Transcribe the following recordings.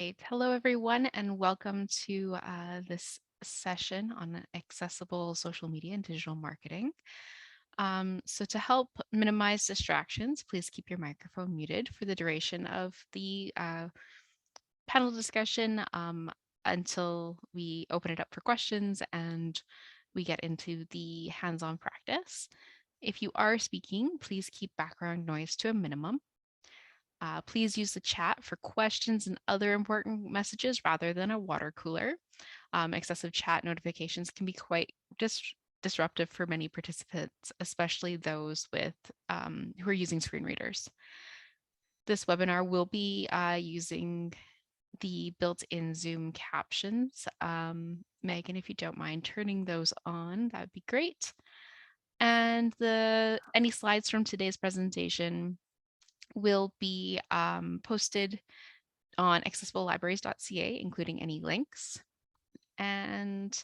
right. Hello, everyone, and welcome to this session on accessible social media and digital marketing. So to help minimize distractions, please keep your microphone muted for the duration of the panel discussion until we open it up for questions and we get into the hands-on practice. If you are speaking, please keep background noise to a minimum. Please use the chat for questions and other important messages rather than a water cooler. Excessive chat notifications can be quite disruptive for many participants, especially those who are using screen readers. This webinar will be using the built-in Zoom captions. Megan, if you don't mind turning those on, that would be great. And any slides from today's presentation will be posted on accessiblelibraries.ca, including any links. And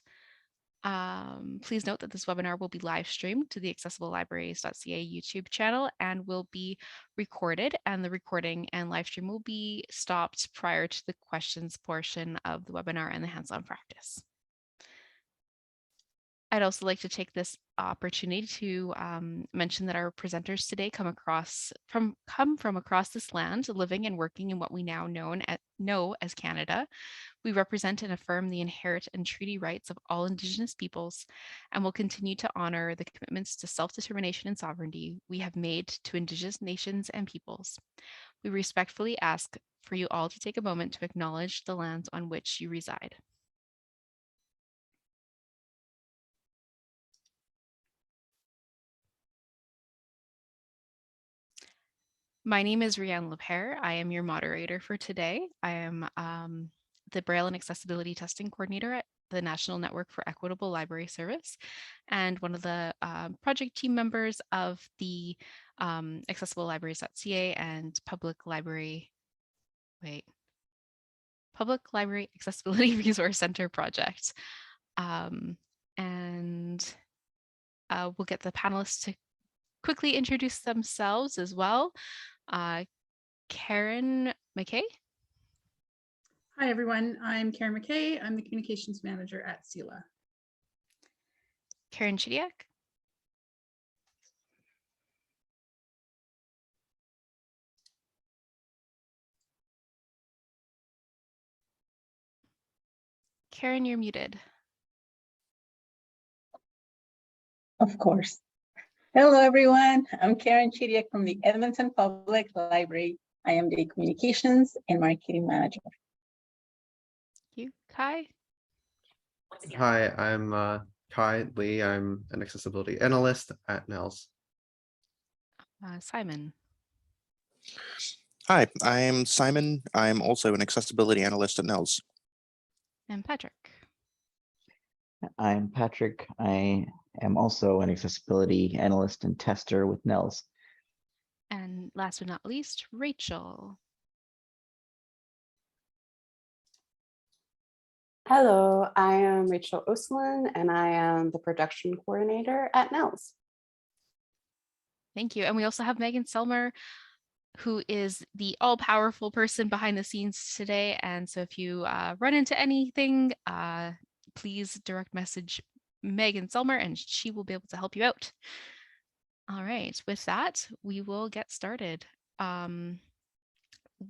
please note that this webinar will be live streamed to the accessiblelibraries.ca YouTube channel and will be recorded, and the recording and live stream will be stopped prior to the questions portion of the webinar and the hands-on practice. I'd also like to take this opportunity to mention that our presenters today come from across this land, living and working in what we now know as Canada. We represent and affirm the inherent and treaty rights of all Indigenous peoples, and will continue to honor the commitments to self-determination and sovereignty we have made to Indigenous nations and peoples. We respectfully ask for you all to take a moment to acknowledge the lands on which you reside. My name is Rianne Lepere. I am your moderator for today. I am the Braille and Accessibility Testing Coordinator at the National Network for Equitable Library Service, and one of the project team members of the accessiblelibraries.ca and Public Library Accessibility Resource Center project. And we'll get the panelists to quickly introduce themselves as well. Karen McKay. Hi, everyone. I'm Karen McKay. I'm the Communications Manager at CELA. Karen Chidiak. Karen, you're muted. Of course. Hello, everyone. I'm Karen Chidiak from the Edmonton Public Library. I am the Communications and Marketing Manager. Thank you. Kai? Hi, I'm Kai Lee. I'm an accessibility analyst at NNELS. Simon. Hi, I'm Simon. I'm also an accessibility analyst at NNELS. And Patrick. I'm Patrick. I am also an accessibility analyst and tester with NNELS. And last but not least, Rachel. Hello, I am Rachel Oslin, and I am the production coordinator at NNELS. Thank you. And we also have Megan Selmer, who is the all-powerful person behind the scenes today. And so if you run into anything, please direct message Megan Selmer and she will be able to help you out. All right, with that, we will get started.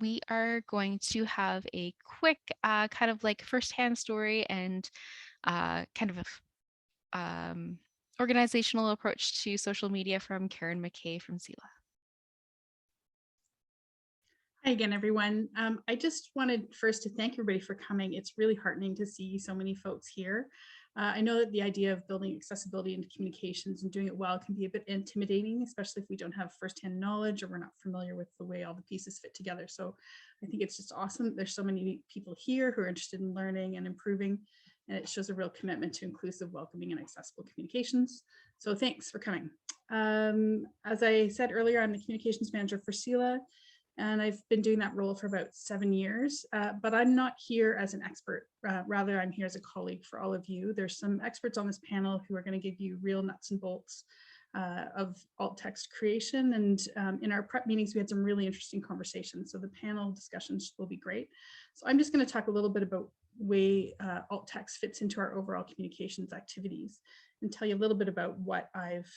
We are going to have a quick kind of like firsthand story and kind of a organizational approach to social media from Karen McKay from CELA. Hi again, everyone. I just wanted first to thank everybody for coming. It's really heartening to see so many folks here. I know that the idea of building accessibility into communications and doing it well can be a bit intimidating, especially if we don't have firsthand knowledge or we're not familiar with the way all the pieces fit together. So I think it's just awesome. There's so many people here who are interested in learning and improving, and it shows a real commitment to inclusive, welcoming, and accessible communications. So thanks for coming. As I said earlier, I'm the communications manager for CELA, and I've been doing that role for about 7 years, but I'm not here as an expert. Rather, I'm here as a colleague for all of you. There's some experts on this panel who are going to give you real nuts and bolts of alt text creation. And in our prep meetings, we had some really interesting conversations. So the panel discussions will be great. So I'm just going to talk a little bit about the way alt text fits into our overall communications activities and tell you a little bit about what I've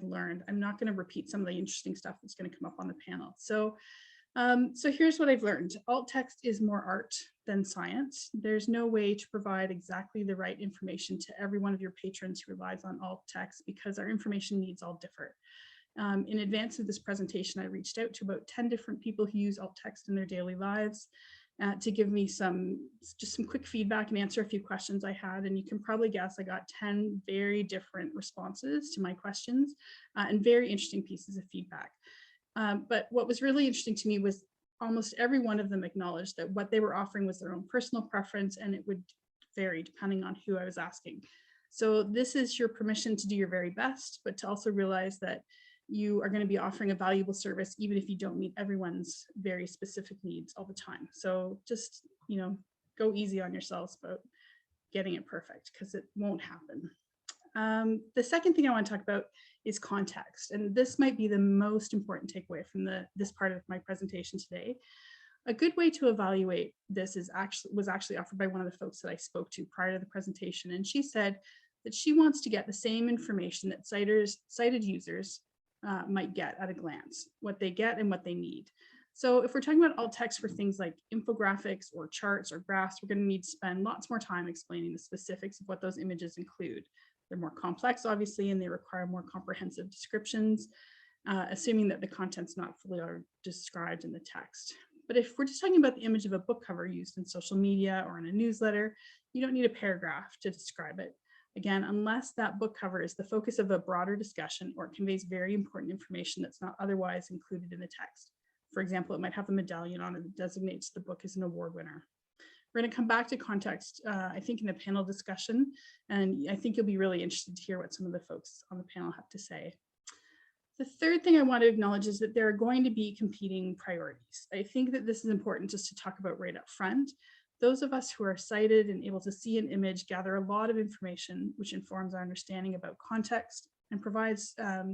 learned. I'm not going to repeat some of the interesting stuff that's going to come up on the panel. So here's what I've learned. Alt text is more art than science. There's no way to provide exactly the right information to every one of your patrons who relies on alt text because our information needs all differ. In advance of this presentation, I reached out to about 10 different people who use alt text in their daily lives to give me just some quick feedback and answer a few questions I had. And you can probably guess I got 10 very different responses to my questions and very interesting pieces of feedback. But what was really interesting to me was almost every one of them acknowledged that what they were offering was their own personal preference and it would vary depending on who I was asking. So this is your permission to do your very best, but to also realize that you are going to be offering a valuable service even if you don't meet everyone's very specific needs all the time. So just, go easy on yourselves about getting it perfect because it won't happen. The second thing I want to talk about is context. And this might be the most important takeaway from this part of my presentation today. A good way to evaluate this was actually offered by one of the folks that I spoke to prior to the presentation. And she said that she wants to get the same information that cited users might get at a glance, what they get and what they need. So if we're talking about alt text for things like infographics or charts or graphs, we're going to need to spend lots more time explaining the specifics of what those images include. They're more complex, obviously, and they require more comprehensive descriptions, assuming that the content's not fully described in the text. But if we're just talking about the image of a book cover used in social media or in a newsletter, you don't need a paragraph to describe it. Again, unless that book cover is the focus of a broader discussion or it conveys very important information that's not otherwise included in the text. For example, it might have a medallion on it that designates the book as an award winner. We're going to come back to context, I think, in the panel discussion, and I think you'll be really interested to hear what some of the folks on the panel have to say. The third thing I want to acknowledge is that there are going to be competing priorities. I think that this is important just to talk about right up front. Those of us who are sighted and able to see an image gather a lot of information, which informs our understanding about context and provides a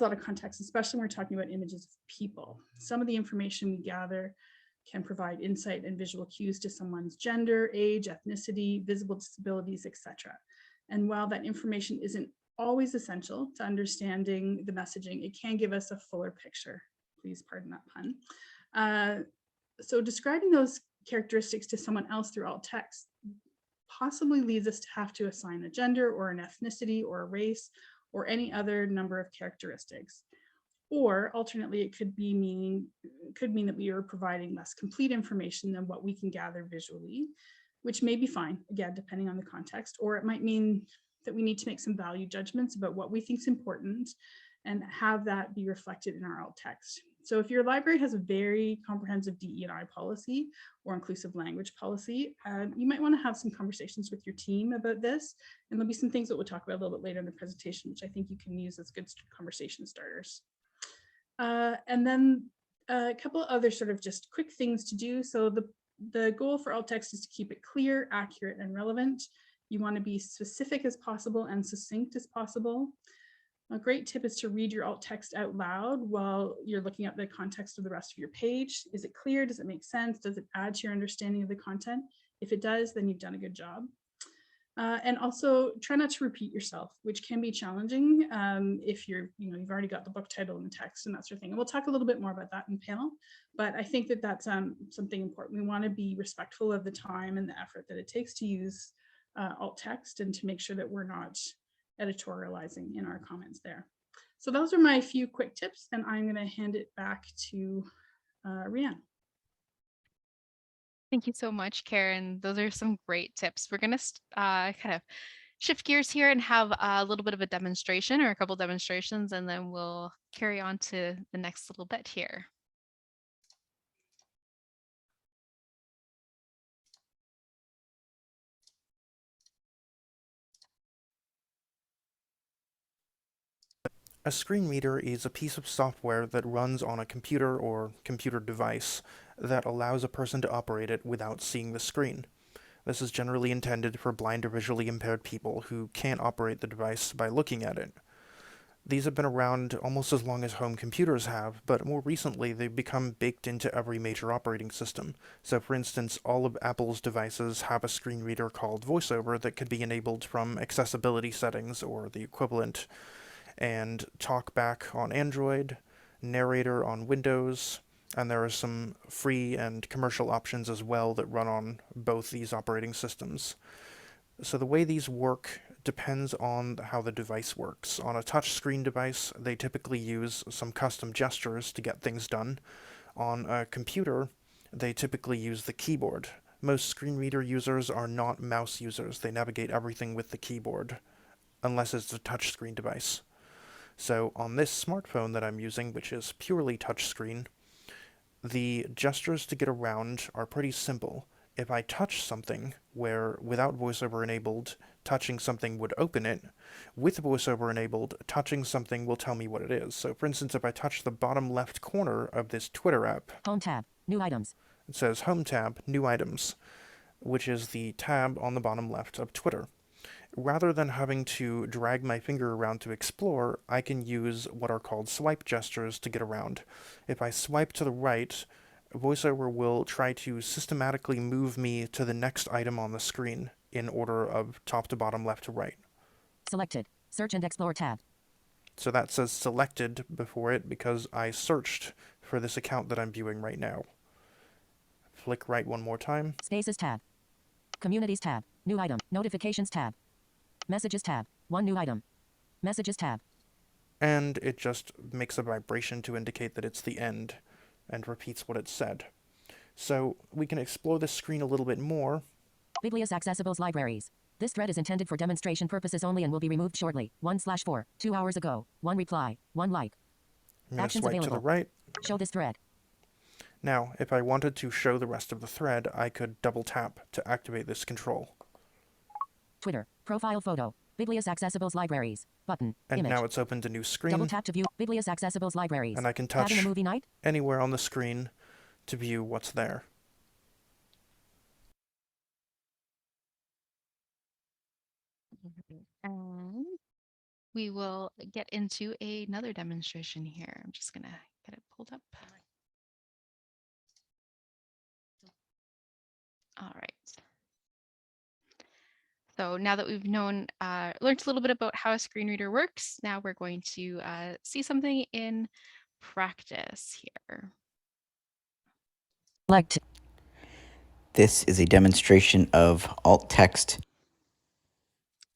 lot of context, especially when we're talking about images of people. Some of the information we gather can provide insight and visual cues to someone's gender, age, ethnicity, visible disabilities, etc. And while that information isn't always essential to understanding the messaging, it can give us a fuller picture. Please pardon that pun. So describing those characteristics to someone else through alt text possibly leads us to have to assign a gender or an ethnicity or a race or any other number of characteristics. Or alternately, it could mean that we are providing less complete information than what we can gather visually, which may be fine, again, depending on the context, or it might mean that we need to make some value judgments about what we think is important and have that be reflected in our alt text. So if your library has a very comprehensive DE&I policy or inclusive language policy, you might want to have some conversations with your team about this. And there'll be some things that we'll talk about a little bit later in the presentation, which I think you can use as good conversation starters. And then a couple other sort of just quick things to do. So the goal for alt text is to keep it clear, accurate, and relevant. You want to be specific as possible and succinct as possible. A great tip is to read your alt text out loud while you're looking at the context of the rest of your page. Is it clear? Does it make sense? Does it add to your understanding of the content? If it does, then you've done a good job. And also try not to repeat yourself, which can be challenging if you've already got the book title and the text and that sort of thing. And we'll talk a little bit more about that in the panel, but I think that that's something important. We want to be respectful of the time and the effort that it takes to use alt text and to make sure that we're not editorializing in our comments there. So those are my few quick tips, and I'm going to hand it back to Rianne. Thank you so much, Karen. Those are some great tips. We're going to kind of shift gears here and have a little bit of a demonstration or a couple demonstrations, and then we'll carry on to the next little bit here. A screen reader is a piece of software that runs on a computer or computer device that allows a person to operate it without seeing the screen. This is generally intended for blind or visually impaired people who can't operate the device by looking at it. These have been around almost as long as home computers have, but more recently they've become baked into every major operating system. So for instance, all of Apple's devices have a screen reader called VoiceOver that could be enabled from accessibility settings or the equivalent, and TalkBack on Android, Narrator on Windows, and there are some free and commercial options as well that run on both these operating systems. So the way these work depends on how the device works. On a touchscreen device, they typically use some custom gestures to get things done. On a computer, they typically use the keyboard. Most screen reader users are not mouse users. They navigate everything with the keyboard, unless it's a touchscreen device. So on this smartphone that I'm using, which is purely touchscreen, the gestures to get around are pretty simple. If I touch something where, without VoiceOver enabled, touching something would open it, with VoiceOver enabled, touching something will tell me what it is. So for instance, if I touch the bottom left corner of this Twitter app, Home tab, new items. it says Home tab, new items, which is the tab on the bottom left of Twitter. Rather than having to drag my finger around to explore, I can use what are called swipe gestures to get around. If I swipe to the right, VoiceOver will try to systematically move me to the next item on the screen in order of top to bottom, left to right. Selected. Search and explore tab. So that says selected before it because I searched for this account that I'm viewing right now. Flick right one more time. Spaces tab. Communities tab. New item. Notifications tab. Messages tab. One new item. Messages tab. And it just makes a vibration to indicate that it's the end and repeats what it said. So we can explore this screen a little bit more. Biblias Accessibles Libraries. This thread is intended for demonstration purposes only and will be removed shortly. 1/4, 2 hours ago. 1 reply, 1 like. I'm going to Actions swipe to the available. right. Show this thread. Now, if I wanted to show the rest of the thread, I could double tap to activate this control. Twitter. Profile photo. Biblias Accessibles Libraries. Button. And Image. now it's opened a new screen, Double tap to view Biblias Accessibles Libraries. and I can Having touch a movie night? anywhere on the screen to view what's there. And we will get into another demonstration here. I'm just gonna get it pulled up. All right. So now that we've learned a little bit about how a screen reader works, now we're going to see something in practice here. Select. This is a demonstration of alt text.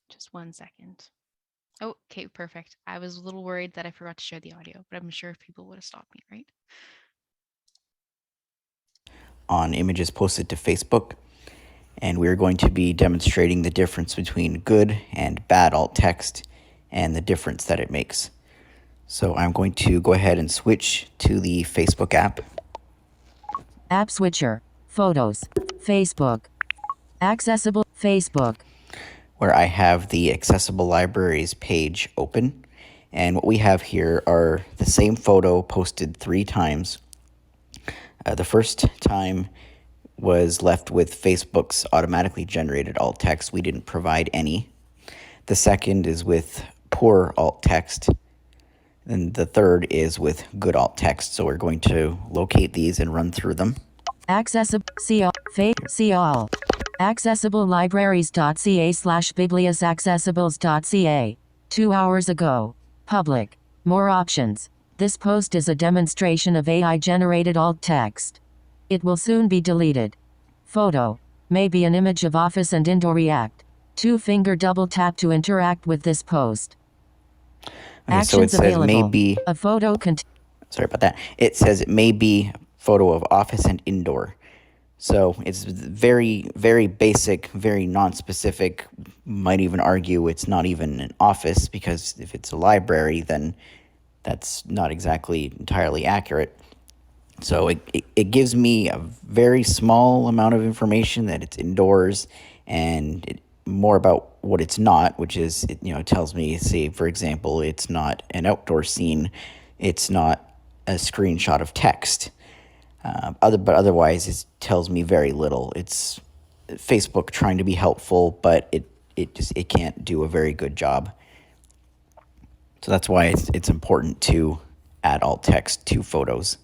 Just 1 second. Oh, okay, perfect. I was a little worried that I forgot to share the audio, but I'm sure people would have stopped me, right? On images posted to Facebook, and we're going to be demonstrating the difference between good and bad alt text and the difference that it makes. So I'm going to go ahead and switch to the Facebook app. App switcher. Photos. Facebook. Accessible. Facebook. Where I have the Accessible Libraries page open. And what we have here are the same photo posted 3 times. The first time was left with Facebook's automatically generated alt text. We didn't provide any. The second is with poor alt text. And the third is with good alt text. So we're going to locate these and run through them. Accessible. See all. See all. accessiblelibraries.ca/bibliasaccessibles.ca. 2 hours ago. Public. More options. This post is a demonstration of AI-generated alt text. It will soon be deleted. Photo. May be an image of Office and Indoor React. 2-finger double tap to interact with this post. Okay, so it Actions says available. may be, A photo sorry about that. It says it may be photo of office and indoor. So it's very, very basic, very non-specific. Might even argue it's not even an office, because if it's a library, then that's not exactly entirely accurate. So it gives me a very small amount of information that it's indoors, and more about what it's not, which is, it tells me, say, for example, it's not an outdoor scene, it's not a screenshot of text. But otherwise, it tells me very little. It's Facebook trying to be helpful, but it can't do a very good job. So that's why it's important to add alt text to photos.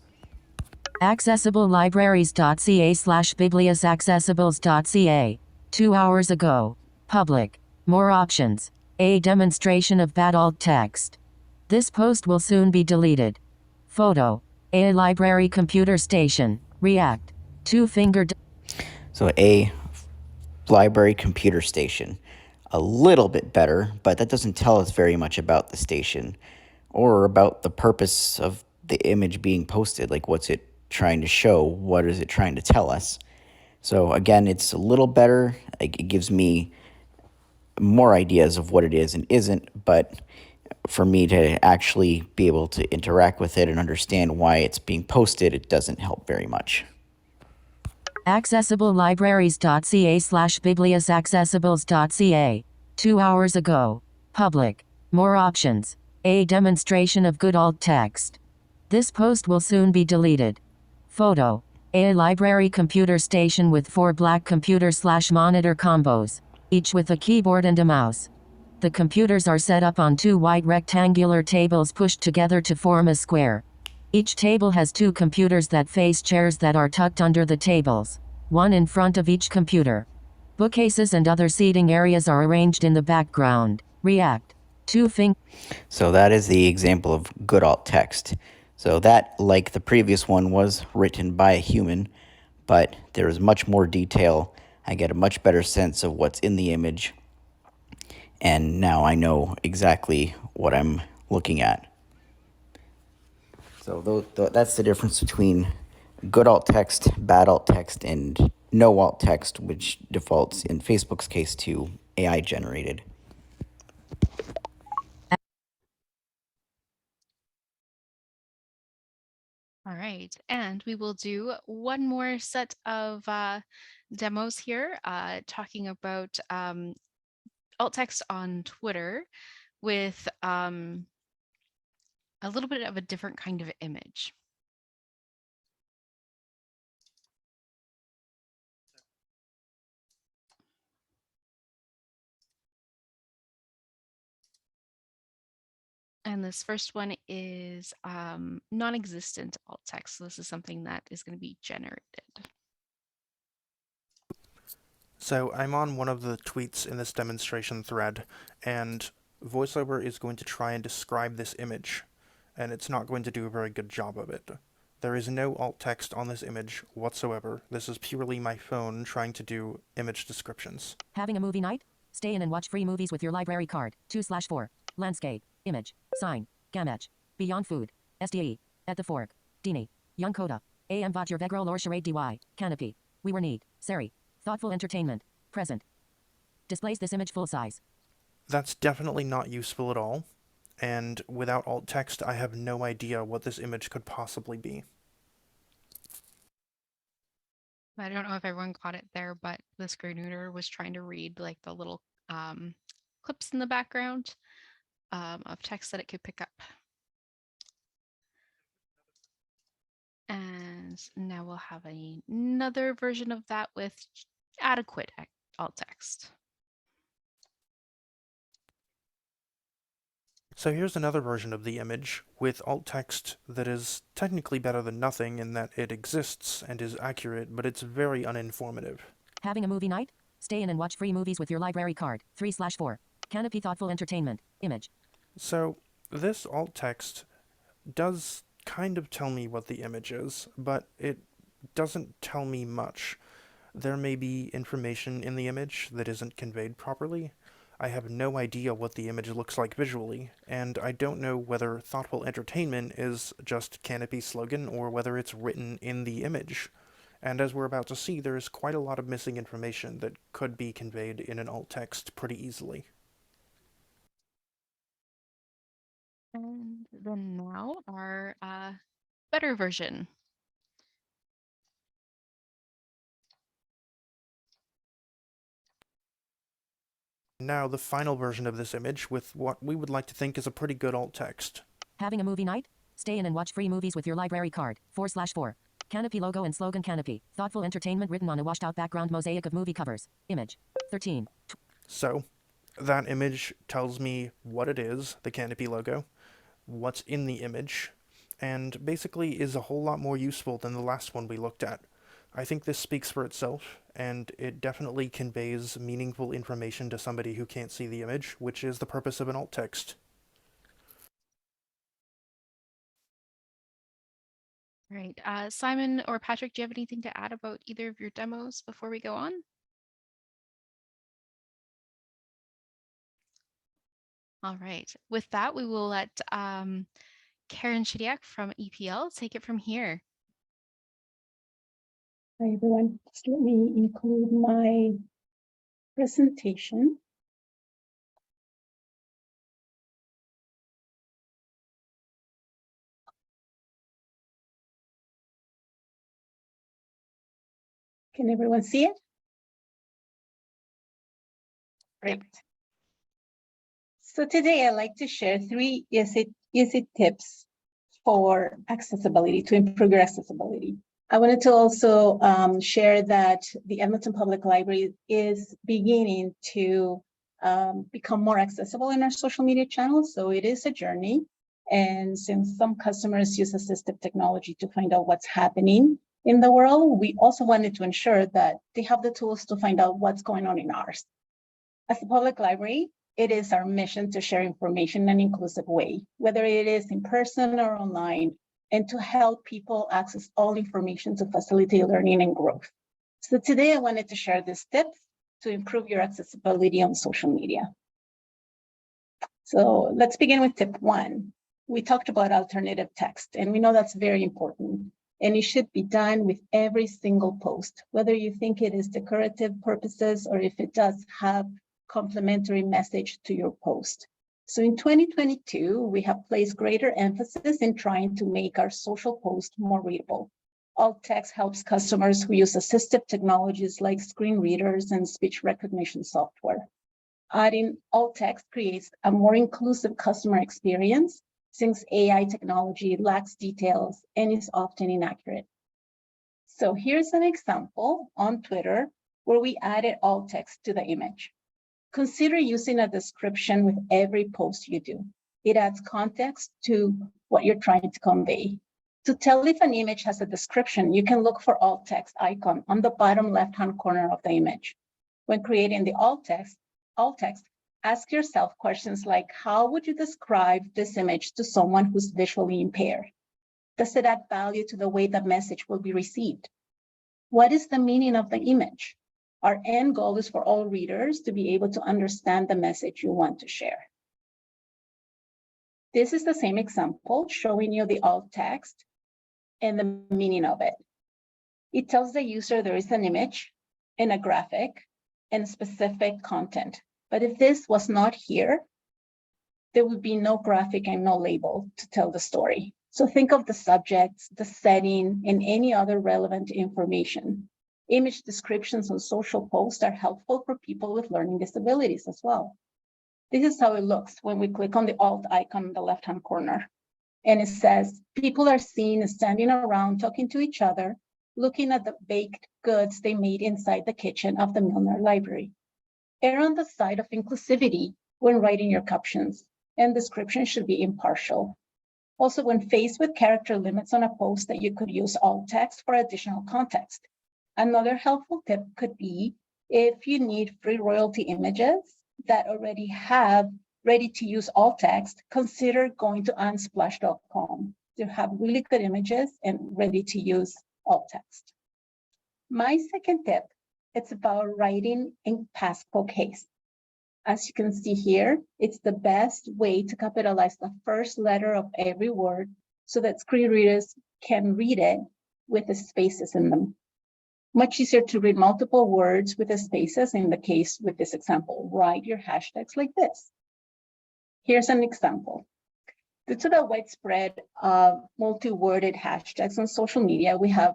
accessiblelibraries.ca/bibliusaccessibles.ca. 2 hours ago. Public. More options. A demonstration of bad alt text. This post will soon be deleted. Photo. A library computer station. React. Two-finger. So a library computer station. A little bit better, but that doesn't tell us very much about the station or about the purpose of the image being posted. Like, what's it trying to show? What is it trying to tell us? So again, it's a little better. Like, it gives me more ideas of what it is and isn't, but for me to actually be able to interact with it and understand why it's being posted, it doesn't help very much. accessiblelibraries.ca/bibliusaccessibles.ca. 2 hours ago. Public. More options. A demonstration of good alt text. This post will soon be deleted. Photo. A library computer station with 4 black computer/monitor combos, each with a keyboard and a mouse. The computers are set up on 2 white rectangular tables pushed together to form a square. Each table has 2 computers that face chairs that are tucked under the tables, one in front of each computer. Bookcases and other seating areas are arranged in the background. React. So that is the example of good alt text. So that, like the previous one, was written by a human, but there is much more detail. I get a much better sense of what's in the image, and now I know exactly what I'm looking at. So that's the difference between good alt text, bad alt text, and no alt text, which defaults in Facebook's case to AI generated. All right, and we will do one more set of demos here, talking about alt text on Twitter with a little bit of a different kind of image. And this first one is non-existent alt text. So this is something that is going to be generated. So I'm on one of the tweets in this demonstration thread, and VoiceOver is going to try and describe this image, and it's not going to do a very good job of it. There is no alt text on this image whatsoever. This is purely my phone trying to do image descriptions. Having a movie night? Stay in and watch free movies with your library card. 2/4. Landscape. Image. Sign. Gamage. Beyond Food. SDE. At the Fork. Dini. Young Coda. AM Vat Your Vegrol or Charade DY. Canopy. We Were Need. Sari. Thoughtful Entertainment. Present. Displays this image full size. That's definitely not useful at all, and without alt text, I have no idea what this image could possibly be. I don't know if everyone caught it there, but the screen reader was trying to read like the little clips in the background of text that it could pick up. And now we'll have another version of that with adequate alt text. So here's another version of the image with alt text that is technically better than nothing in that it exists and is accurate, but it's very uninformative. Having a movie night? Stay in and watch free movies with your library card. 3/4. Canopy Thoughtful Entertainment. Image. So this alt text does kind of tell me what the image is, but it doesn't tell me much. There may be information in the image that isn't conveyed properly. I have no idea what the image looks like visually, and I don't know whether Thoughtful Entertainment is just Canopy's slogan or whether it's written in the image. And as we're about to see, there is quite a lot of missing information that could be conveyed in an alt text pretty easily. And then now our better version. Now the final version of this image with what we would like to think is a pretty good alt text. Having a movie night? Stay in and watch free movies with your library card. 4/4. Canopy logo and slogan Canopy. Thoughtful Entertainment written on a washed out background mosaic of movie covers. Image. 13. So, That image tells me what it is, the Canopy logo, what's in the image, and basically is a whole lot more useful than the last one we looked at. I think this speaks for itself, and it definitely conveys meaningful information to somebody who can't see the image, which is the purpose of an alt text. Right. Simon or Patrick, do you have anything to add about either of your demos before we go on? All right. With that, we will let Karen Chidiak from EPL take it from here. Hi, everyone. Just let me include my presentation. Can everyone see it? Great. So today I'd like to share 3 easy tips for accessibility, to improve your accessibility. I wanted to also share that the Edmonton Public Library is beginning to become more accessible in our social media channels. So it is a journey. And since some customers use assistive technology to find out what's happening in the world, we also wanted to ensure that they have the tools to find out what's going on in ours. As a public library, it is our mission to share information in an inclusive way, whether it is in person or online, and to help people access all information to facilitate learning and growth. So today I wanted to share these tips to improve your accessibility on social media. So let's begin with tip 1. We talked about alternative text, and we know that's very important. And it should be done with every single post, whether you think it is decorative purposes or if it does have complementary message to your post. So in 2022, we have placed greater emphasis in trying to make our social post more readable. Alt text helps customers who use assistive technologies like screen readers and speech recognition software. Adding alt text creates a more inclusive customer experience since AI technology lacks details and is often inaccurate. So here's an example on Twitter where we added alt text to the image. Consider using a description with every post you do. It adds context to what you're trying to convey. To tell if an image has a description, you can look for alt text icon on the bottom left-hand corner of the image. When creating the alt text, ask yourself questions like, how would you describe this image to someone who's visually impaired? Does it add value to the way the message will be received? What is the meaning of the image? Our end goal is for all readers to be able to understand the message you want to share. This is the same example showing you the alt text and the meaning of it. It tells the user there is an image and a graphic and specific content. But if this was not here, there would be no graphic and no label to tell the story. So think of the subjects, the setting, and any other relevant information. Image descriptions on social posts are helpful for people with learning disabilities as well. This is how it looks when we click on the alt icon in the left-hand corner. And it says, people are seen standing around talking to each other, looking at the baked goods they made inside the kitchen of the Milner Library. Err on the side of inclusivity when writing your captions, and descriptions should be impartial. Also, when faced with character limits on a post, that you could use alt text for additional context. Another helpful tip could be if you need free royalty images that already have ready-to-use alt text, consider going to unsplash.com to have really good images and ready-to-use alt text. My second tip, it's about writing in Pascal case. As you can see here, it's the best way to capitalize the first letter of every word so that screen readers can read it with the spaces in them. Much easier to read multiple words with the spaces in the case with this example. Write your hashtags like this. Here's an example. Due to the widespread multi-worded hashtags on social media, we have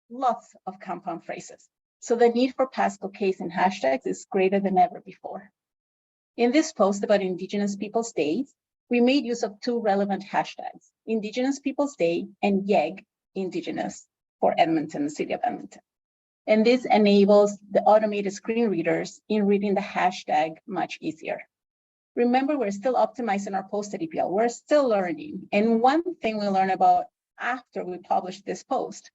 lots of compound phrases. So the need for Pascal case in hashtags is greater than ever before. In this post about Indigenous Peoples Days, we made use of 2 relevant hashtags, Indigenous Peoples Day and YEG Indigenous for Edmonton, the city of Edmonton. And this enables the automated screen readers in reading the hashtag much easier. Remember, we're still optimizing our post at EPL. We're still learning. And one thing we learned about after we published this post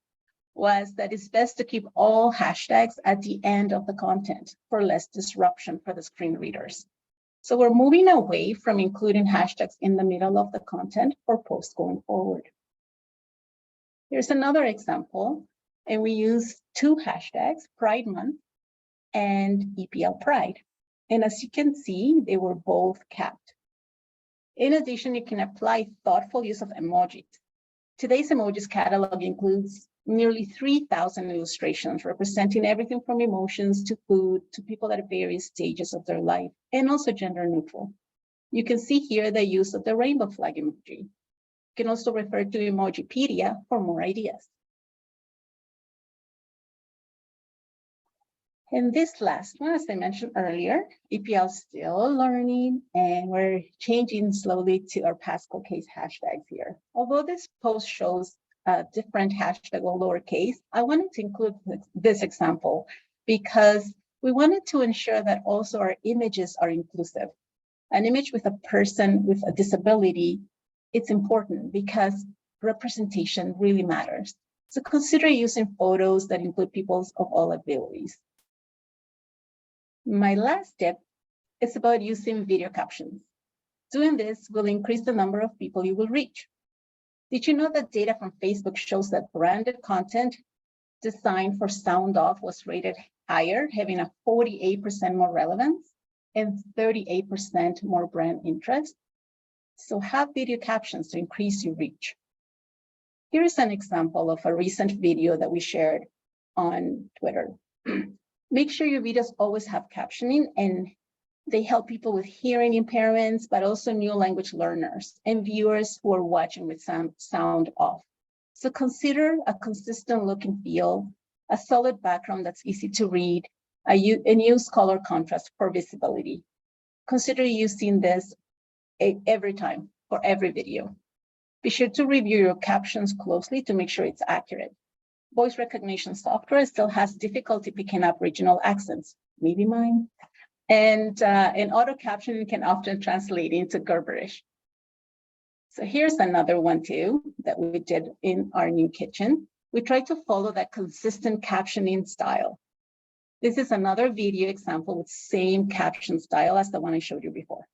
was that it's best to keep all hashtags at the end of the content for less disruption for the screen readers. So we're moving away from including hashtags in the middle of the content for posts going forward. Here's another example, and we use two hashtags, Pride Month and EPL Pride. And as you can see, they were both capped. In addition, you can apply thoughtful use of emojis. Today's emojis catalog includes nearly 3,000 illustrations representing everything from emotions to food to people at various stages of their life, and also gender neutral. You can see here the use of the rainbow flag emoji. You can also refer to Emojipedia for more ideas. And this last one, as I mentioned earlier, EPL is still learning, and we're changing slowly to our Pascal case hashtags here. Although this post shows a different hashtag or lowercase, I wanted to include this example because we wanted to ensure that also our images are inclusive. An image with a person with a disability, it's important because representation really matters. So consider using photos that include people of all abilities. My last tip is about using video captions. Doing this will increase the number of people you will reach. Did you know that data from Facebook shows that branded content designed for sound off was rated higher, having a 48% more relevance and 38% more brand interest? So have video captions to increase your reach. Here is an example of a recent video that we shared on Twitter. Make sure your videos always have captioning, and they help people with hearing impairments, but also new language learners and viewers who are watching with sound off. So consider a consistent look and feel, a solid background that's easy to read, and use color contrast for visibility. Consider using this every time for every video. Be sure to review your captions closely to make sure it's accurate. Voice recognition software still has difficulty picking up regional accents, maybe mine. And auto captioning can often translate into gibberish. So here's another one too that we did in our new kitchen. We tried to follow that consistent captioning style. This is another video example with same caption style as the one I showed you before.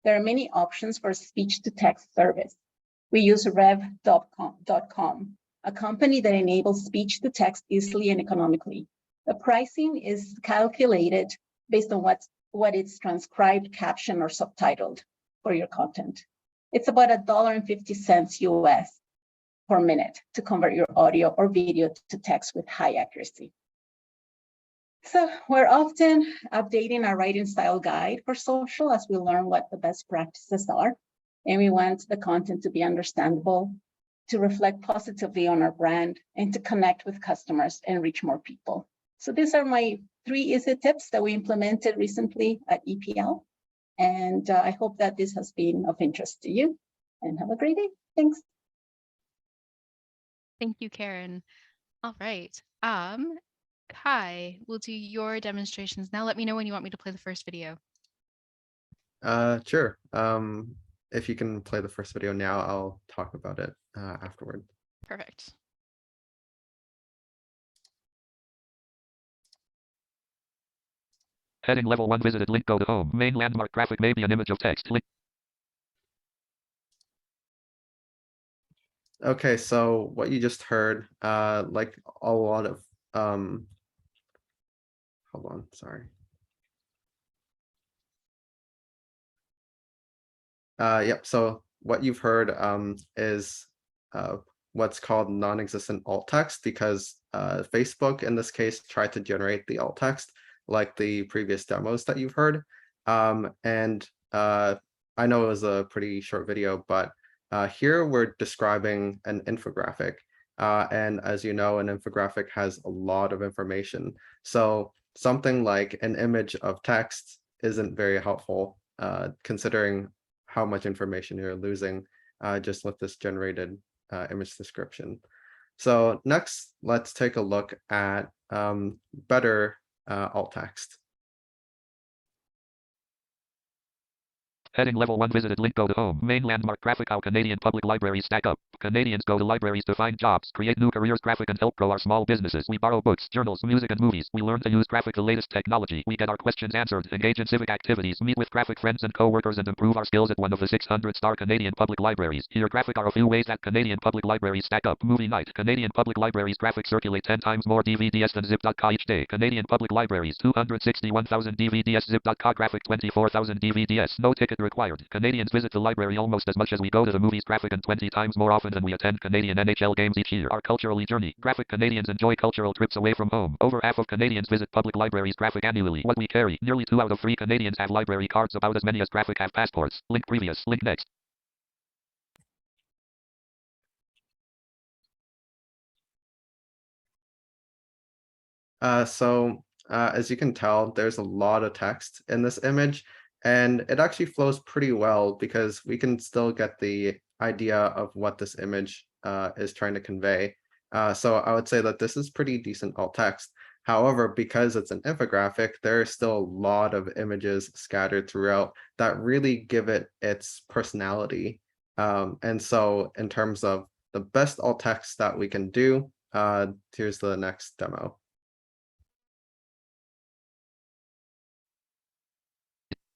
There are many options for speech-to-text service. We use Rev.com, a company that enables speech-to-text easily and economically. The pricing is calculated based on what is transcribed, captioned, or subtitled for your content. It's about $1.50 US per minute to convert your audio or video to text with high accuracy. So we're often updating our writing style guide for social as we learn what the best practices are. And we want the content to be understandable, to reflect positively on our brand, and to connect with customers and reach more people. So these are my 3 easy tips that we implemented recently at EPL. And I hope that this has been of interest to you, and have a great day. Thanks. Thank you, Karen. All right. Kai, we'll do your demonstrations now. Let me know when you want me to play the first video. Sure. If you can play the first video now, I'll talk about it afterward. Perfect. Heading level 1 visited link, go to home. Main landmark graphic, maybe an image of text. Link. Okay, so what you just heard, like a lot of hold on, sorry. Yep, so what you've heard is what's called non-existent alt text, because Facebook in this case tried to generate the alt text like the previous demos that you've heard. And I know it was a pretty short video, but here we're describing an infographic. And as you know, an infographic has a lot of information. So something like an image of text isn't very helpful, considering how much information you're losing just with this generated image description. So next, let's take a look at better alt text. Heading level 1 visited link go to home. Main landmark graphic how Canadian public libraries stack up. Canadians go to libraries to find jobs, create new careers, graphic and help grow our small businesses. We borrow books, journals, music and movies. We learn to use graphic the latest technology. We get our questions answered, engage in civic activities, meet with graphic friends and co-workers and improve our skills at one of the 600-star Canadian public libraries. Here graphic are a few ways that Canadian public libraries stack up. Movie night. Canadian public libraries graphics circulate 10 times more DVDs than zip.ca each day. Canadian public libraries 261,000 DVDs zip.ca graphic 24,000 DVDs. No ticket required. Canadians visit the library almost as much as we go to the movies graphic and 20 times more often than we attend Canadian NHL games each year. Our culturally journey. Graphic Canadians enjoy cultural trips away from home. Over half of Canadians visit public libraries graphic annually. What we carry. Nearly 2 out of 3 Canadians have library cards, about as many as graphic have passports. Link previous. Link next. As you can tell, there's a lot of text in this image, and it actually flows pretty well because we can still get the idea of what this image is trying to convey. So I would say that this is pretty decent alt text. However, because it's an infographic, there are still a lot of images scattered throughout that really give it its personality. And so in terms of the best alt text that we can do, here's the next demo.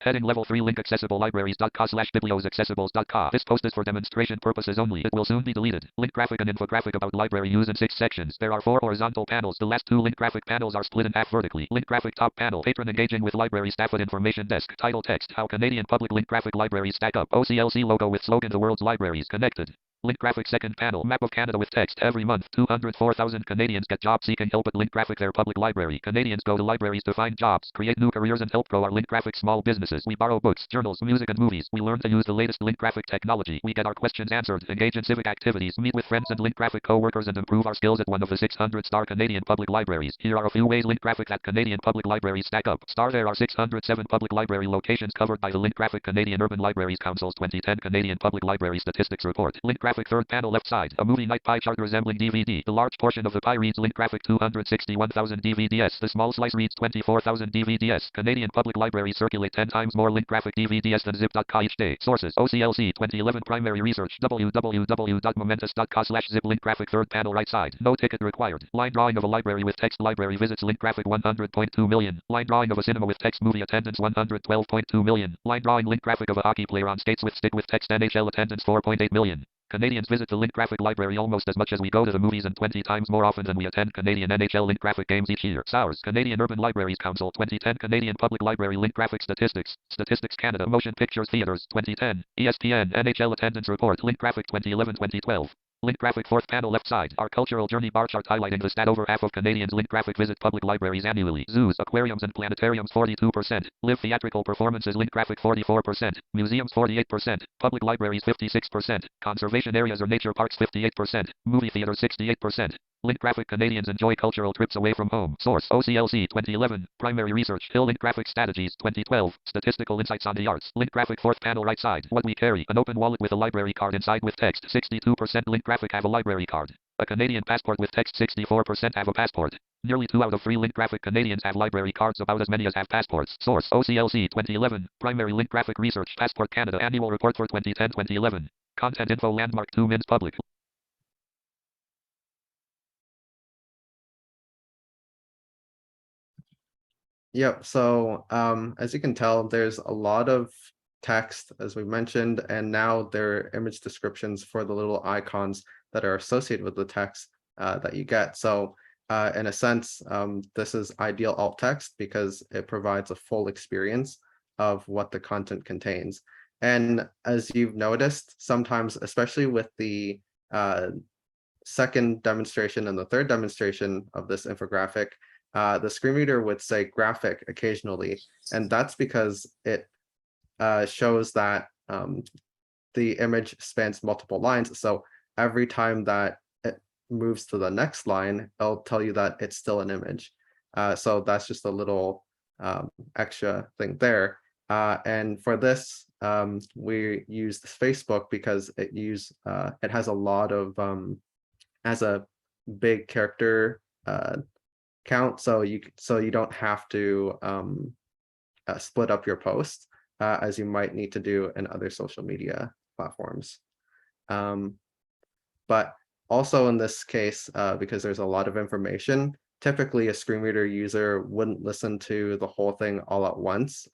Heading level 3 link accessible libraries.ca/biblios-accessibles.ca. This post is for demonstration purposes only. It will soon be deleted. Link graphic and infographic about library use in 6 sections. There are 4 horizontal panels. The last 2 link graphic panels are split in half vertically. Link graphic top panel. Patron engaging with library staff at information desk. Title text. How Canadian public link graphic libraries stack up. OCLC logo with slogan The World's Libraries Connected. Link graphic second panel. Map of Canada with text. Every month, 204,000 Canadians get job seeking help at Link graphic their public library. Canadians go to libraries to find jobs, create new careers and help grow our Link graphic small businesses. We borrow books, journals, music and movies. We learn to use the latest Link graphic technology. We get our questions answered, engage in civic activities, meet with friends and Link graphic co-workers and improve our skills at one of the 600-star Canadian public libraries. Here are a few ways Link graphic at Canadian public libraries stack up. Star, there are 607 public library locations covered by the Link graphic Canadian Urban Libraries Council's 2010 Canadian Public Library Statistics Report. Link graphic third panel left side. A movie night pie chart resembling DVD. The large portion of the pie reads Link graphic 261,000 DVDs. The small slice reads 24,000 DVDs. Canadian public libraries circulate 10 times more Link graphic DVDs than zip.ca each day. Sources: OCLC 2011 primary research. www.momentus.ca/zip. Link graphic third panel right side. No ticket required. Line drawing of a library with text. Library visits Link graphic 100.2 million. Line drawing of a cinema with text. Movie attendance 112.2 million. Line drawing Link graphic of a hockey player on skates with stick with text. NHL attendance 4.8 million. Canadians visit the Link graphic library almost as much as we go to the movies and 20 times more often than we attend Canadian NHL Link graphic games each year. SOURS, Canadian Urban Libraries Council 2010 Canadian Public Library Link graphic statistics. Statistics Canada Motion Pictures Theaters 2010. ESPN NHL attendance report. Link graphic 2011-2012. Link graphic fourth panel left side. Our cultural journey bar chart highlighting the stat over half of Canadians Link graphic visit public libraries annually. Zoos, aquariums and planetariums 42%. Live theatrical performances Link graphic 44%. Museums 48%. Public libraries 56%. Conservation areas or nature parks 58%. Movie theaters 68%. Link graphic Canadians enjoy cultural trips away from home. Source: OCLC 2011. Primary research. Hill Link graphic strategies 2012. Statistical insights on the arts. Link graphic fourth panel right side. What we carry. An open wallet with a library card inside with text. 62% Link graphic have a library card. A Canadian passport with text. 64% have a passport. Nearly 2 out of 3 Link graphic Canadians have library cards, about as many as have passports. Source: OCLC 2011. Primary Link graphic research. Passport Canada Annual Report for 2010-2011. Content info landmark 2 Mins Public. Yep. So as you can tell, there's a lot of text, as we mentioned, and now there are image descriptions for the little icons that are associated with the text that you get. So in a sense, this is ideal alt text because it provides a full experience of what the content contains. And as you've noticed, sometimes, especially with the second demonstration and the third demonstration of this infographic, the screen reader would say graphic occasionally, and that's because it shows that the image spans multiple lines. So every time that it moves to the next line, it'll tell you that it's still an image. So that's just a little extra thing there. And for this, we use Facebook because it has a lot of has a big character count, so you don't have to split up your post as you might need to do in other social media platforms. But also in this case, because there's a lot of information, typically a screen reader user wouldn't listen to the whole thing all at once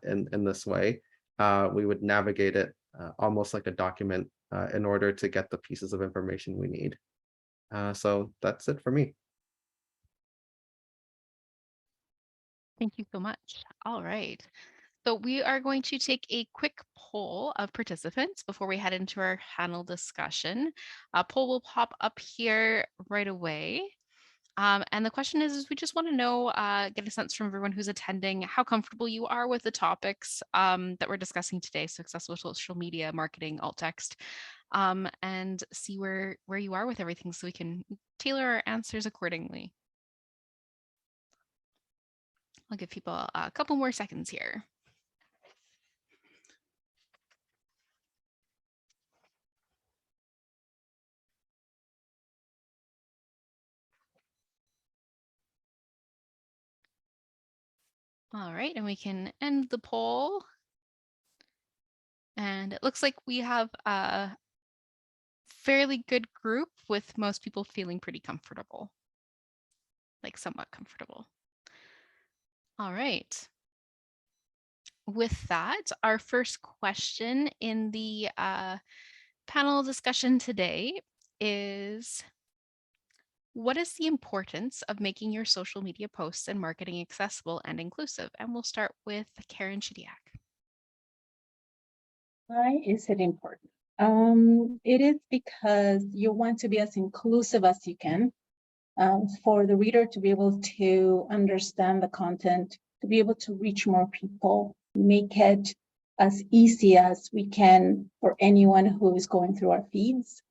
in this way. We would navigate it almost like a document in order to get the pieces of information we need. So that's it for me. Thank you so much. All right. So we are going to take a quick poll of participants before we head into our panel discussion. A poll will pop up here right away. And the question is we just want to know, get a sense from everyone who's attending, how comfortable you are with the topics that we're discussing today. So accessible social media, marketing, alt text, and see where you are with everything so we can tailor our answers accordingly. I'll give people a couple more seconds here. All right, and we can end the poll. And it looks like we have a fairly good group with most people feeling pretty comfortable, like somewhat comfortable. All right. With that, our first question in the panel discussion today is, what is the importance of making your social media posts and marketing accessible and inclusive? And we'll start with Karen Chidiak. Why is it important? It is because you want to be as inclusive as you can for the reader to be able to understand the content, to be able to reach more people, make it as easy as we can for anyone who is going through our feeds.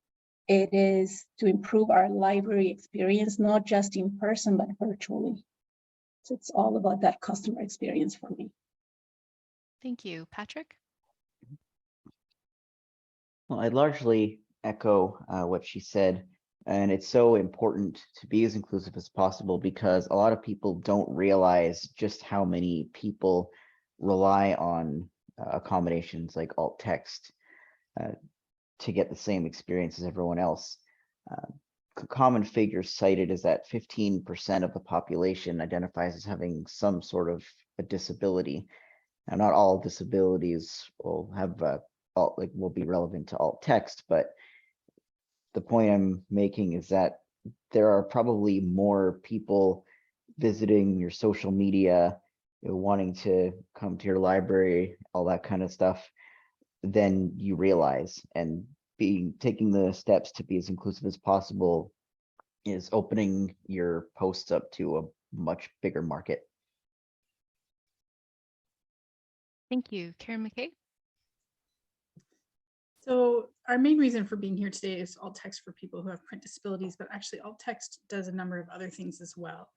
It is to improve our library experience, not just in person, but virtually. So it's all about that customer experience for me. Thank you. Patrick? Well, I largely echo what she said, and it's so important to be as inclusive as possible because a lot of people don't realize just how many people rely on accommodations like alt text to get the same experience as everyone else. Common figures cited is that 15% of the population identifies as having some sort of a disability. Now, not all disabilities will have will be relevant to alt text, but the point I'm making is that there are probably more people visiting your social media, wanting to come to your library, all that kind of stuff, than you realize. And taking the steps to be as inclusive as possible is opening your posts up to a much bigger market. Thank you. Karen McKay? So our main reason for being here today is alt text for people who have print disabilities, but actually alt text does a number of other things as well.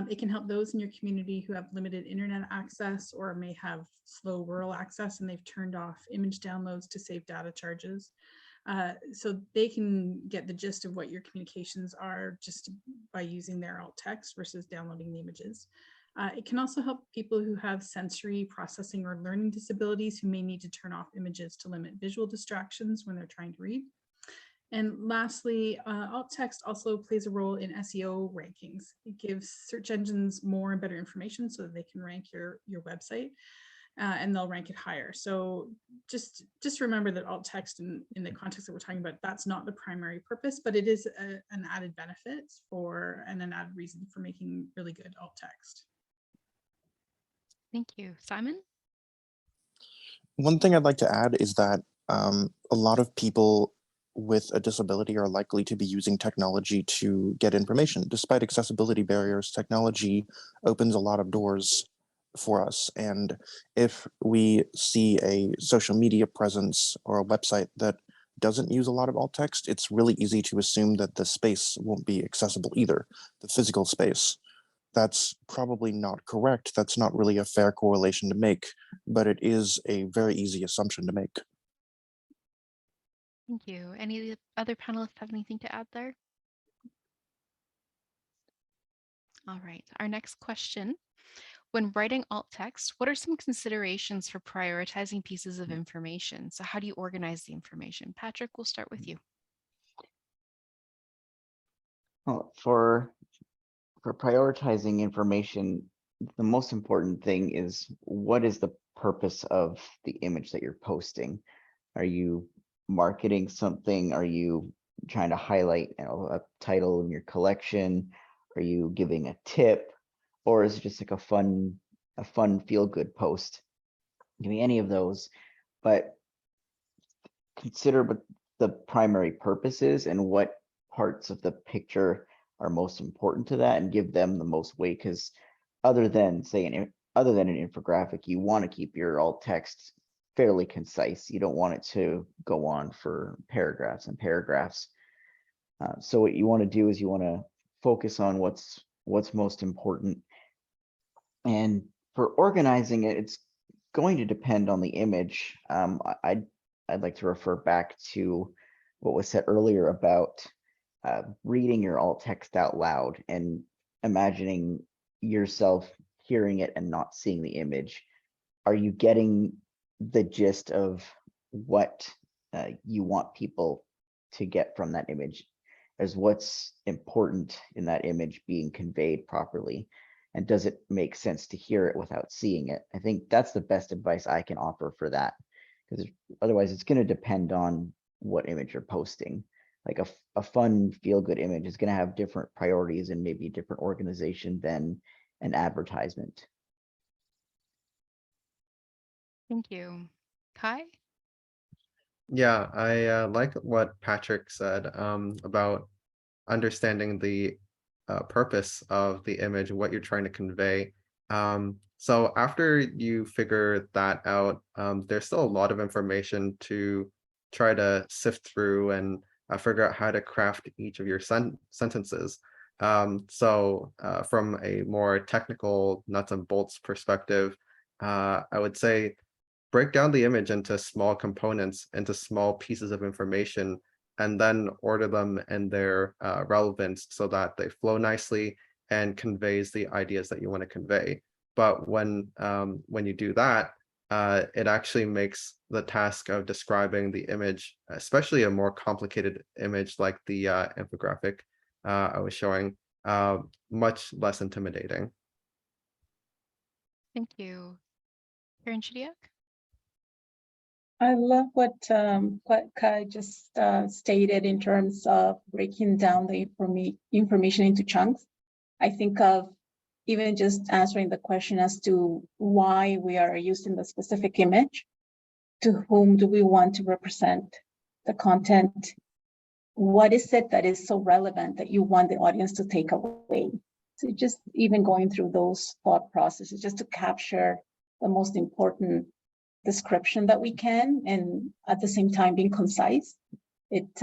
It can help those in your community who have limited internet access or may have slow rural access and they've turned off image downloads to save data charges. So they can get the gist of what your communications are just by using their alt text versus downloading the images. It can also help people who have sensory processing or learning disabilities who may need to turn off images to limit visual distractions when they're trying to read. And lastly, alt text also plays a role in SEO rankings. It gives search engines more and better information so that they can rank your website and they'll rank it higher. So just remember that alt text in the context that we're talking about, that's not the primary purpose, but it is an added benefit and an added reason for making really good alt text. Thank you. Simon? One thing I'd like to add is that a lot of people with a disability are likely to be using technology to get information. Despite accessibility barriers, technology opens a lot of doors for us. And if we see a social media presence or a website that doesn't use a lot of alt text, it's really easy to assume that the space won't be accessible either, the physical space. That's probably not correct. That's not really a fair correlation to make, but it is a very easy assumption to make. Thank you. Any other panelists have anything to add there? All right, our next question. When writing alt text, what are some considerations for prioritizing pieces of information? So how do you organize the information? Patrick, we'll start with you. Well, for prioritizing information, the most important thing is what is the purpose of the image that you're posting? Are you marketing something? Are you trying to highlight, a title in your collection? Are you giving a tip? Or is it just like a fun feel good post? Give me any of those, but consider what the primary purpose is and what parts of the picture are most important to that and give them the most weight. Because other than other than an infographic, you want to keep your alt text fairly concise. You don't want it to go on for paragraphs and paragraphs. So what you want to do is you want to focus on what's most important. And for organizing it, it's going to depend on the image. I'd like to refer back to what was said earlier about reading your alt text out loud and imagining yourself hearing it and not seeing the image. Are you getting the gist of what you want people to get from that image? As what's important in that image being conveyed properly? And does it make sense to hear it without seeing it? I think that's the best advice I can offer for that, because otherwise it's going to depend on what image you're posting. Like a fun feel good image is going to have different priorities and maybe different organization than an advertisement. Thank you. Kai? Yeah, I like what Patrick said about understanding the purpose of the image, what you're trying to convey. So after you figure that out, there's still a lot of information to try to sift through and figure out how to craft each of your sentences. So from a more technical nuts and bolts perspective, I would say break down the image into small components, into small pieces of information, and then order them in their relevance so that they flow nicely and conveys the ideas that you want to convey. But when you do that, it actually makes the task of describing the image, especially a more complicated image like the infographic I was showing, much less intimidating. Thank you. Karen Chidiak? I love what Kai just stated in terms of breaking down the information into chunks. I think of even just answering the question as to why we are using the specific image, to whom do we want to represent the content, what is it that is so relevant that you want the audience to take away. So just even going through those thought processes just to capture the most important description that we can, and at the same time being concise. It's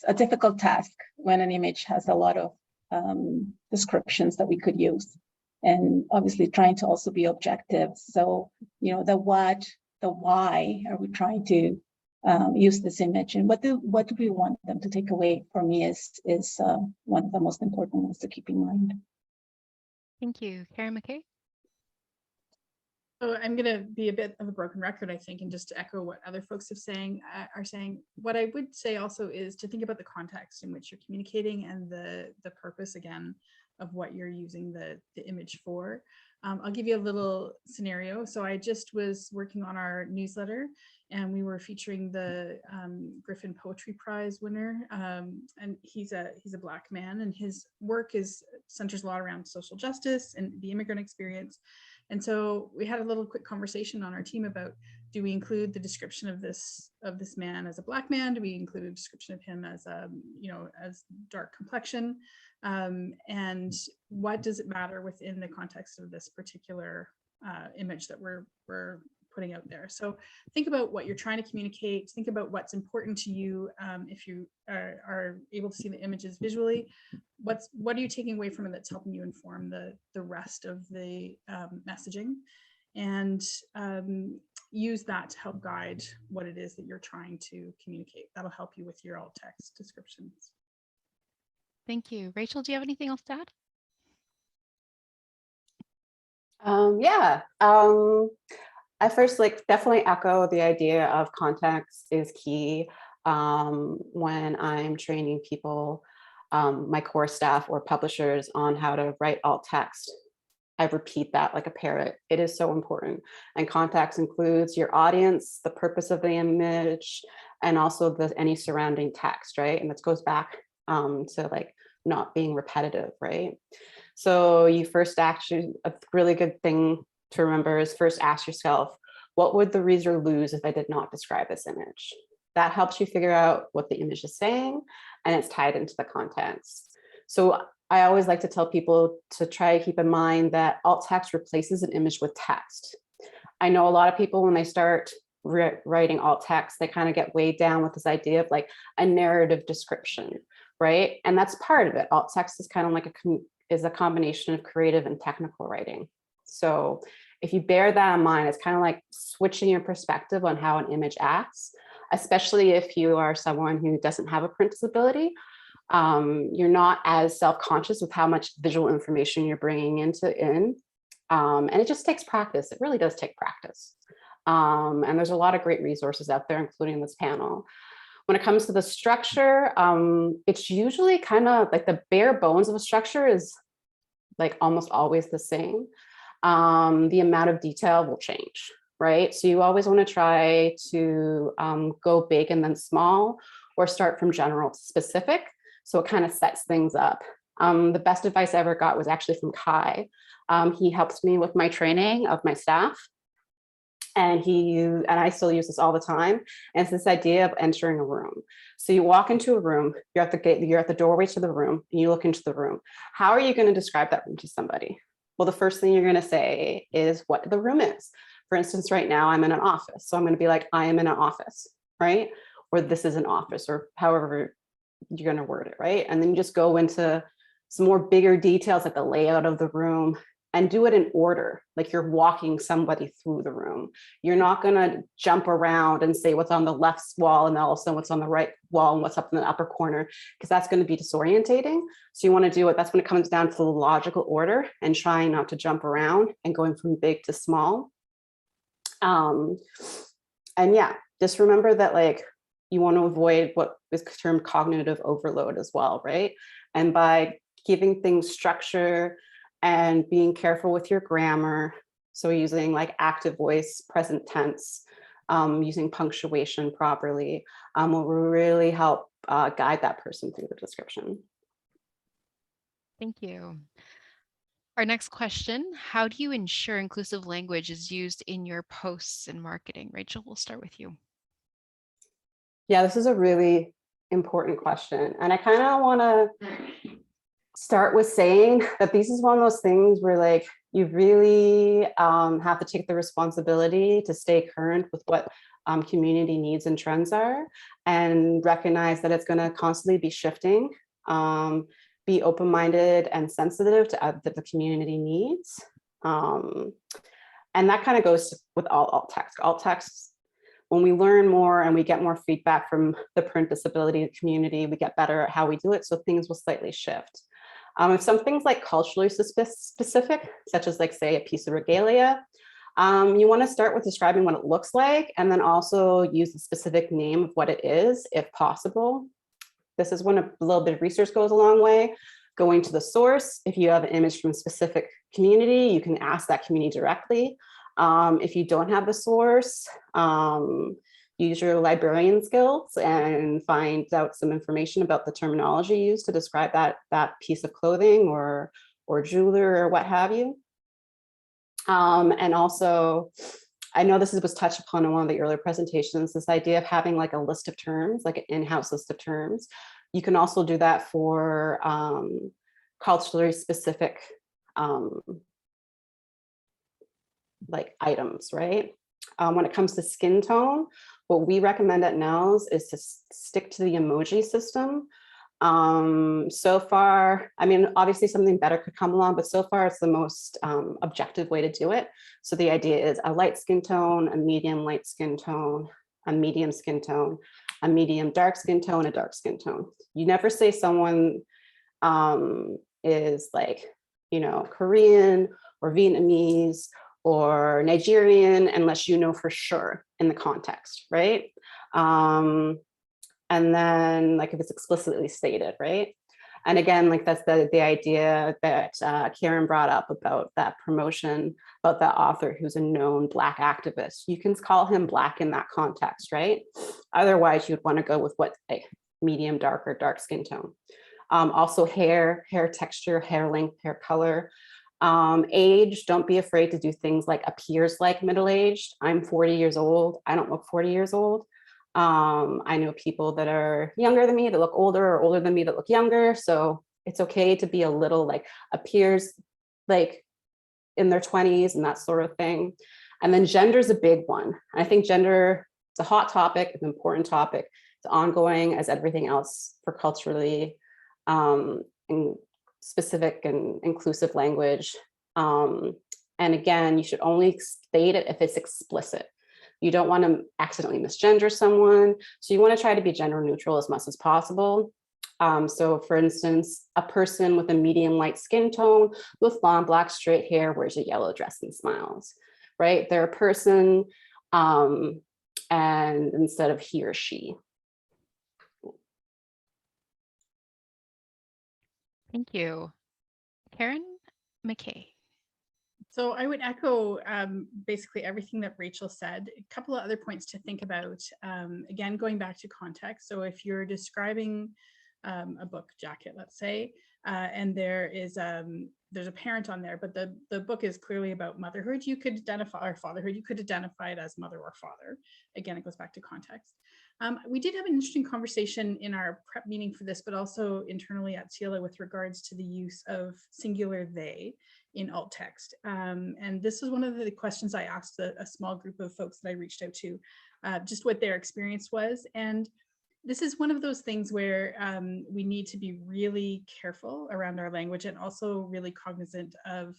a difficult task when an image has a lot of descriptions that we could use, and obviously trying to also be objective. So the what, the why are we trying to use this image, and what do we want them to take away? For me, is one of the most important ones to keep in mind. Thank you. Karen McKay? So I'm going to be a bit of a broken record, I think, and just to echo what other folks are saying. What I would say also is to think about the context in which you're communicating and the purpose, again, of what you're using the image for. I'll give you a little scenario. So I just was working on our newsletter, and we were featuring the Griffin Poetry Prize winner, and he's a Black man, and his work centers a lot around social justice and the immigrant experience. And so we had a little quick conversation on our team about, do we include the description of this man as a Black man? Do we include a description of him as as dark complexion? And what does it matter within the context of this particular image that we're putting out there? So think about what you're trying to communicate. Think about what's important to you. If you are able to see the images visually, what are you taking away from it that's helping you inform the rest of the messaging, and use that to help guide what it is that you're trying to communicate. That'll help you with your alt text descriptions. Thank you. Rachel, do you have anything else to add? Yeah. I first definitely echo the idea of context is key when I'm training people, my core staff or publishers on how to write alt text. I repeat that like a parrot. It is so important. And context includes your audience, the purpose of the image, and also any surrounding text, right? And this goes back to like not being repetitive, right? So you first actually, a really good thing to remember is first ask yourself, what would the reader lose if I did not describe this image? That helps you figure out what the image is saying, and it's tied into the context. So I always like to tell people to try to keep in mind that alt text replaces an image with text. I know a lot of people when they start writing alt text, they kind of get weighed down with this idea of like a narrative description, right? And that's part of it. Alt text is kind of like a combination of creative and technical writing. So if you bear that in mind, it's kind of like switching your perspective on how an image acts, especially if you are someone who doesn't have a print disability. You're not as self-conscious with how much visual information you're bringing in. And it just takes practice. It really does take practice. And there's a lot of great resources out there, including this panel. When it comes to the structure, it's usually kind of like the bare bones of a structure is like almost always the same. The amount of detail will change, right? So you always want to try to go big and then small, or start from general to specific. So it kind of sets things up. The best advice I ever got was actually from Kai. He helps me with my training of my staff. And I still use this all the time. And it's this idea of entering a room. So you walk into a room, you're at the gate, you're at the doorway to the room, and you look into the room. How are you going to describe that room to somebody? Well, the first thing you're going to say is what the room is. For instance, right now I'm in an office. So I'm going to be like, I am in an office, right? Or this is an office, or however you're going to word it, right? And then you just go into some more bigger details, like the layout of the room, and do it in order, like you're walking somebody through the room. You're not going to jump around and say what's on the left wall and also what's on the right wall and what's up in the upper corner, because that's going to be disorientating. So you want to do it. That's when it comes down to the logical order and trying not to jump around and going from big to small. And yeah, just remember that like you want to avoid what is termed cognitive overload as well, right? And by giving things structure and being careful with your grammar, so using like active voice, present tense, using punctuation properly, will really help guide that person through the description. Thank you. Our next question, how do you ensure inclusive language is used in your posts and marketing? Rachel, we'll start with you. Yeah, this is a really important question. And I kind of want to start with saying that this is one of those things where like you really have to take the responsibility to stay current with what community needs and trends are, and recognize that it's going to constantly be shifting. Be open-minded and sensitive to the community needs. And that kind of goes with all alt text. Alt text, when we learn more and we get more feedback from the print disability community, we get better at how we do it, so things will slightly shift. If something's like culturally specific, such as like say a piece of regalia, you want to start with describing what it looks like, and then also use the specific name of what it is, if possible. This is when a little bit of research goes a long way. Going to the source, if you have an image from a specific community, you can ask that community directly. If you don't have the source, use your librarian skills and find out some information about the terminology used to describe that piece of clothing or jewelry or what have you. And also, I know this was touched upon in one of the earlier presentations, this idea of having like a list of terms, like an in-house list of terms. You can also do that for culturally specific like items, right? When it comes to skin tone, what we recommend at NNELS is to stick to the emoji system. So far, I mean, obviously something better could come along, but so far it's the most objective way to do it. So the idea is a light skin tone, a medium light skin tone, a medium skin tone, a medium dark skin tone, a dark skin tone. You never say someone is like, you know, Korean or Vietnamese or Nigerian unless you know for sure in the context, right? And then like if it's explicitly stated, right? And again, like that's the idea that Karen brought up about that promotion, about that author who's a known Black activist. You can call him Black in that context, right? Otherwise, you'd want to go with what a medium dark or dark skin tone. Also hair texture, hair length, hair color. Age, don't be afraid to do things like appears like middle-aged. I'm 40 years old. I don't look 40 years old. I know people that are younger than me that look older, or older than me that look younger. So it's okay to be a little like appears like in their 20s and that sort of thing. And then gender is a big one. I think gender is a hot topic, an important topic. It's ongoing as everything else for culturally and specific and inclusive language. And again, you should only state it if it's explicit. You don't want to accidentally misgender someone. So you want to try to be gender neutral as much as possible. So for instance, a person with a medium light skin tone with long black straight hair wears a yellow dress and smiles, right? They're a person and instead of he or she. Thank you. Karen McKay. So I would echo basically everything that Rachel said. A couple of other points to think about. Again, going back to context. So if you're describing a book jacket, let's say, and there's a parent on there, but the book is clearly about motherhood, you could identify, or fatherhood, you could identify it as mother or father. Again, it goes back to context. We did have an interesting conversation in our prep meeting for this, but also internally at CELA with regards to the use of singular they in alt text. And this is one of the questions I asked a small group of folks that I reached out to, just what their experience was. And this is one of those things where we need to be really careful around our language and also really cognizant of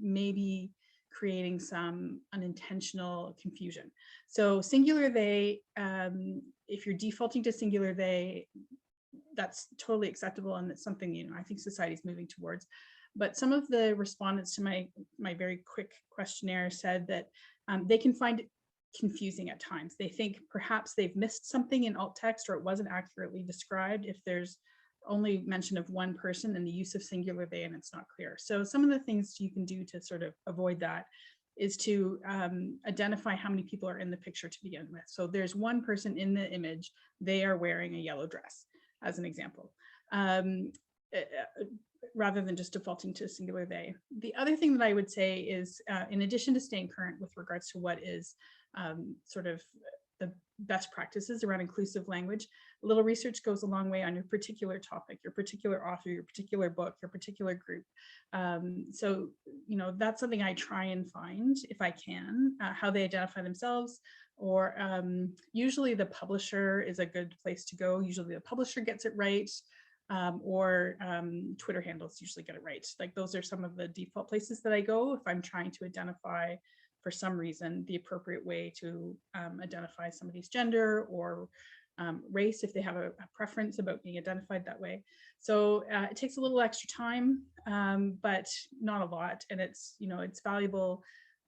maybe creating some unintentional confusion. So singular they, if you're defaulting to singular they, that's totally acceptable, and it's something, you know, I think society is moving towards. But some of the respondents to my very quick questionnaire said that they can find it confusing at times. They think perhaps they've missed something in alt text, or it wasn't accurately described if there's only mention of one person and the use of singular they and it's not clear. So some of the things you can do to sort of avoid that is to identify how many people are in the picture to begin with. So there's one person in the image, they are wearing a yellow dress, as an example, rather than just defaulting to singular they. The other thing that I would say is, in addition to staying current with regards to what is sort of the best practices around inclusive language, a little research goes a long way on your particular topic, your particular author, your particular book, your particular group. So, you know, that's something I try and find, if I can, how they identify themselves, or usually the publisher is a good place to go. Usually the publisher gets it right, or Twitter handles usually get it right. Like those are some of the default places that I go if I'm trying to identify, for some reason, the appropriate way to identify somebody's gender or race if they have a preference about being identified that way. So it takes a little extra time, but not a lot. And it's, you know, it's valuable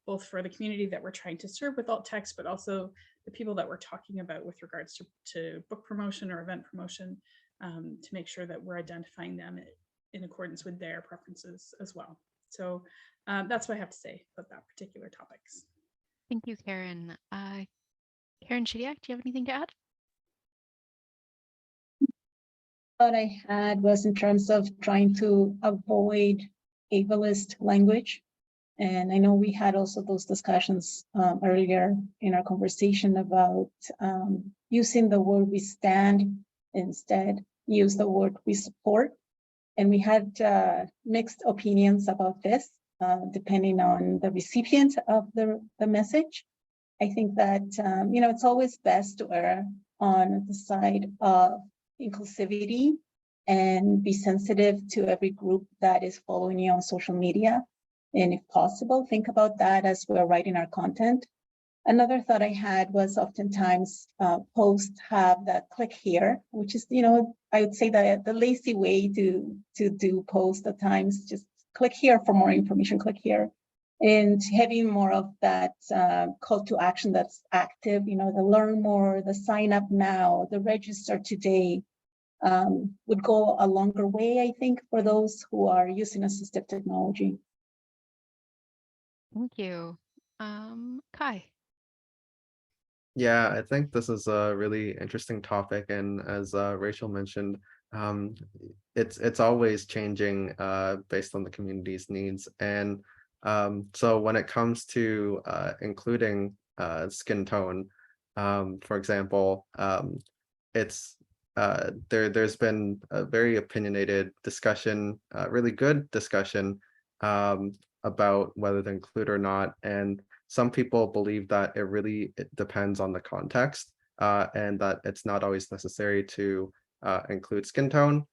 both for the community that we're trying to serve with alt text, but also the people that we're talking about with regards to book promotion or event promotion, to make sure that we're identifying them in accordance with their preferences as well. So that's what I have to say about that particular topics. Thank you, Karen. Karen Chidiak, do you have anything to add? What I had was in terms of trying to avoid ableist language. And I know we had also those discussions earlier in our conversation about using the word we stand, instead use the word we support. And we had mixed opinions about this, depending on the recipient of the message. I think that, you know, it's always best to err on the side of inclusivity and be sensitive to every group that is following you on social media. And if possible, think about that as we're writing our content. Another thought I had was oftentimes posts have that click here, which is, you know, I would say that the lazy way to do posts at times, just click here for more information, click here. and having more of that call to action that's active, the learn more, the sign up now, the register today, would go a longer way, I think, for those who are using assistive technology. Thank you. Kai. Yeah, I think this is a really interesting topic, and as Rachel mentioned, um, it's always changing based on the community's needs. And so when it comes to including skin tone, for example, it's there's been a very opinionated discussion, really good discussion about whether to include or not, and some people believe that it depends on the context, and that it's not always necessary to include skin tone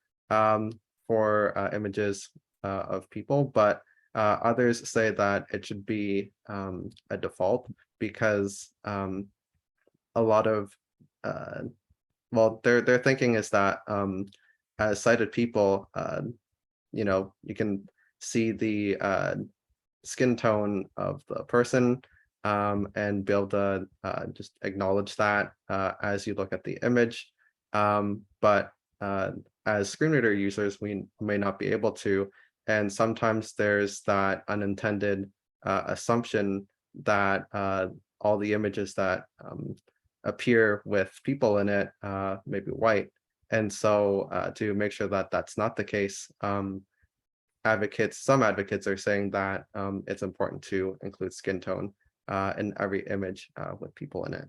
for images of people, but others say that it should be a default because a lot of well, their thinking is that as sighted people, you can see the skin tone of the person and be able to just acknowledge that as you look at the image. But as screen reader users, we may not be able to. And sometimes there's that unintended assumption that all the images that appear with people in it may be white. And so to make sure that that's not the case, some advocates are saying that it's important to include skin tone in every image with people in it.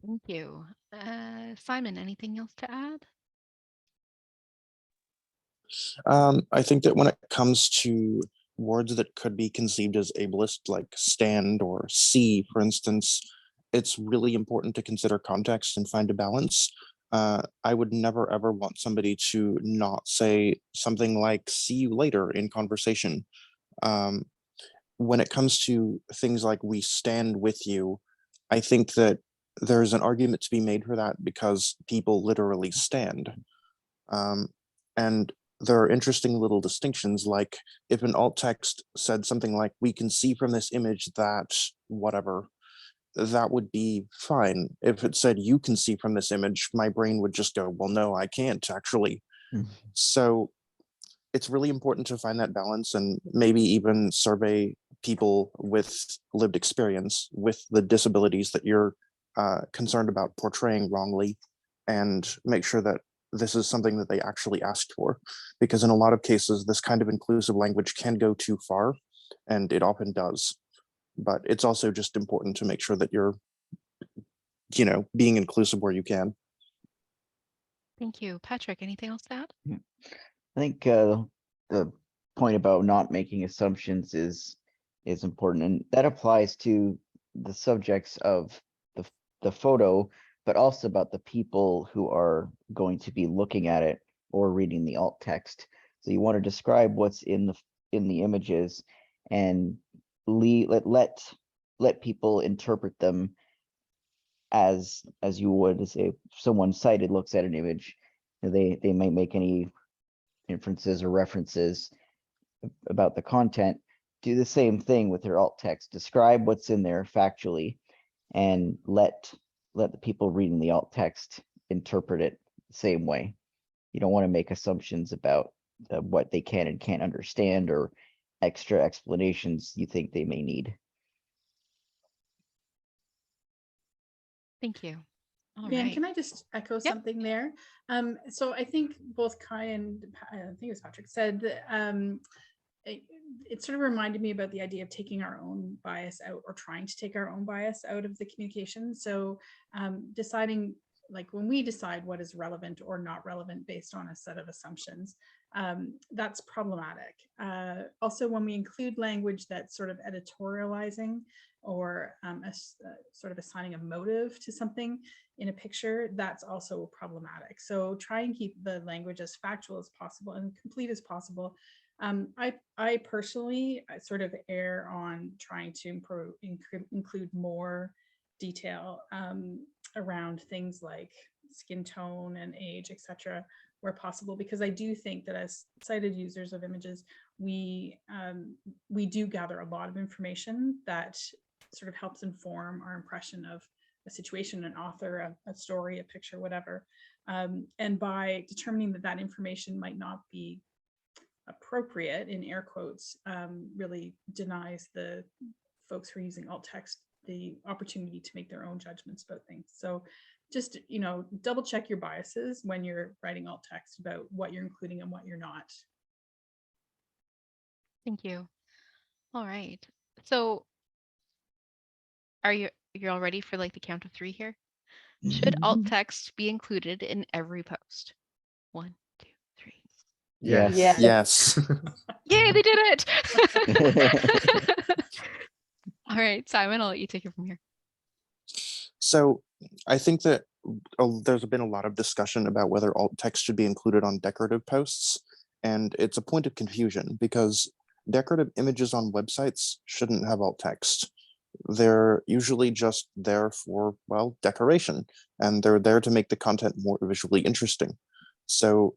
Thank you. Simon, anything else to add? I think that when it comes to words that could be conceived as ableist, like stand or see, for instance, it's really important to consider context and find a balance. I would never ever want somebody to not say something like "see you later" in conversation. When it comes to things like "we stand with you," I think that there's an argument to be made for that because people literally stand. And there are interesting little distinctions, like if an alt text said something like, "we can see from this image that whatever," that would be fine. If it said, "you can see from this image," my brain would just go, "well, no, I can't actually." So it's really important to find that balance and maybe even survey people with lived experience with the disabilities that you're concerned about portraying wrongly, and make sure that this is something that they actually asked for. Because in a lot of cases, this kind of inclusive language can go too far, and it often does. But it's also just important to make sure that you're, being inclusive where you can. Thank you. Patrick, anything else to add? I think the point about not making assumptions is important, and that applies to the subjects of the photo, but also about the people who are going to be looking at it or reading the alt text. So you want to describe what's in the images and let people interpret them as you would say if someone sighted looks at an image. They may make any inferences or references about the content. Do the same thing with their alt text. Describe what's in there factually, and let the people reading the alt text interpret it the same way. You don't want to make assumptions about what they can and can't understand, or extra explanations you think they may need. Thank you. All Dan, right. can I just echo something there? So I think both Kai and I think it was Patrick said that it sort of reminded me about the idea of taking our own bias out, or trying to take our own bias out of the communication. So deciding, like when we decide what is relevant or not relevant based on a set of assumptions, that's problematic. Also, when we include language that's sort of editorializing or sort of assigning a motive to something in a picture, that's also problematic. So try and keep the language as factual as possible and complete as possible. I personally sort of err on trying to include more detail around things like skin tone and age, etc., where possible, because I do think that as sighted users of images, we do gather a lot of information that sort of helps inform our impression of a situation, an author, a story, a picture, whatever. And by determining that that information might not be appropriate, in air quotes, really denies the folks who are using alt text the opportunity to make their own judgments about things. So just, double check your biases when you're writing alt text about what you're including and what you're not. Thank you. All right. So you're all ready for like the count of 3 here? Should alt text be included in every post? 1, 2, 3. Yes. Yeah. Yes. Yay, they did it! All right, Simon, I'll let you take it from here. So I think that there's been a lot of discussion about whether alt text should be included on decorative posts, and it's a point of confusion because decorative images on websites shouldn't have alt text. They're usually just there for, well, decoration, and they're there to make the content more visually interesting. So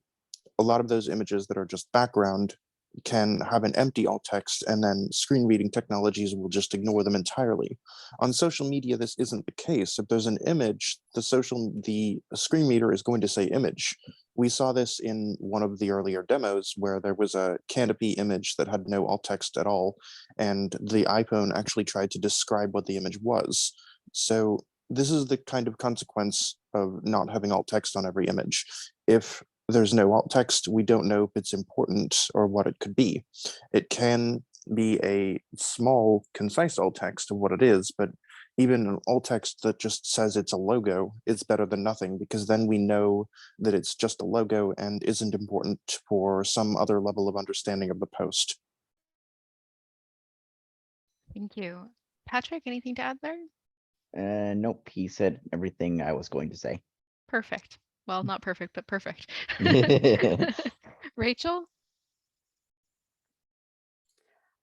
a lot of those images that are just background can have an empty alt text, and then screen reading technologies will just ignore them entirely. On social media, this isn't the case. If there's an image, the screen reader is going to say image. We saw this in one of the earlier demos where there was a canopy image that had no alt text at all, and the iPhone actually tried to describe what the image was. So this is the kind of consequence of not having alt text on every image. If there's no alt text, we don't know if it's important or what it could be. It can be a small, concise alt text of what it is, but even an alt text that just says it's a logo is better than nothing, because then we know that it's just a logo and isn't important for some other level of understanding of the post. Thank you. Patrick, anything to add there? Nope, he said everything I was going to say. Perfect. Well, not perfect, but perfect. Rachel?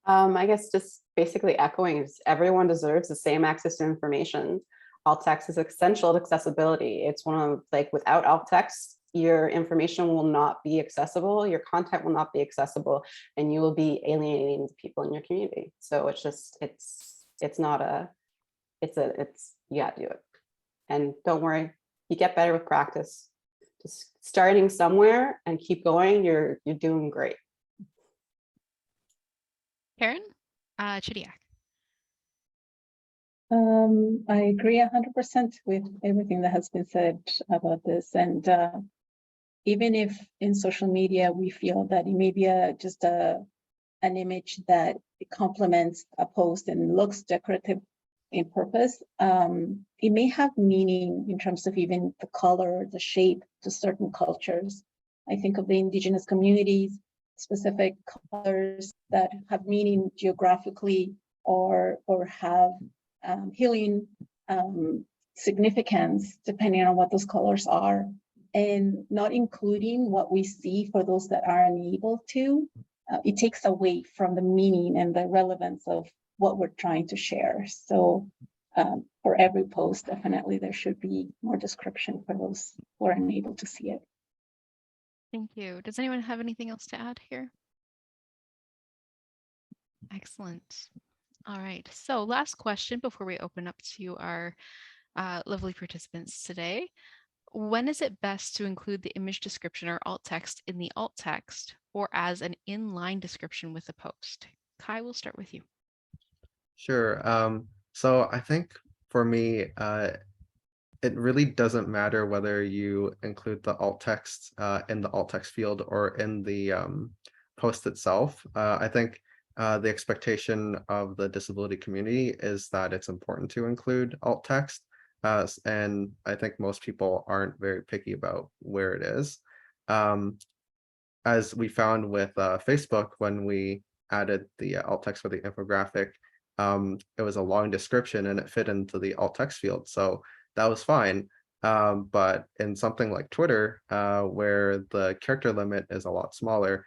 I guess just basically echoing is everyone deserves the same access to information. Alt text is essential to accessibility. It's one of, like, without alt text, your information will not be accessible, your content will not be accessible, and you will be alienating the people in your community. So it's just, it's you gotta do it. And don't worry, you get better with practice. Just starting somewhere and keep going, you're doing great. Karen? Chidiac. I agree 100% with everything that has been said about this. And even if in social media we feel that it may be just an image that complements a post and looks decorative in purpose, it may have meaning in terms of even the color, the shape to certain cultures. I think of the indigenous communities, specific colors that have meaning geographically or have healing significance depending on what those colors are, and not including what we see for those that are unable to, it takes away from the meaning and the relevance of what we're trying to share. So for every post, definitely there should be more description for those who are unable to see it. Thank you. Does anyone have anything else to add here? Excellent. All right. So last question before we open up to our lovely participants today. When is it best to include the image description or alt text in the alt text or as an inline description with the post? Kai, we'll start with you. Sure. So I think for me, it really doesn't matter whether you include the alt text in the alt text field or in the post itself. I think the expectation of the disability community is that it's important to include alt text. And I think most people aren't very picky about where it is. As we found with Facebook, when we added the alt text for the infographic, it was a long description and it fit into the alt text field. So that was fine. But in something like Twitter, where the character limit is a lot smaller,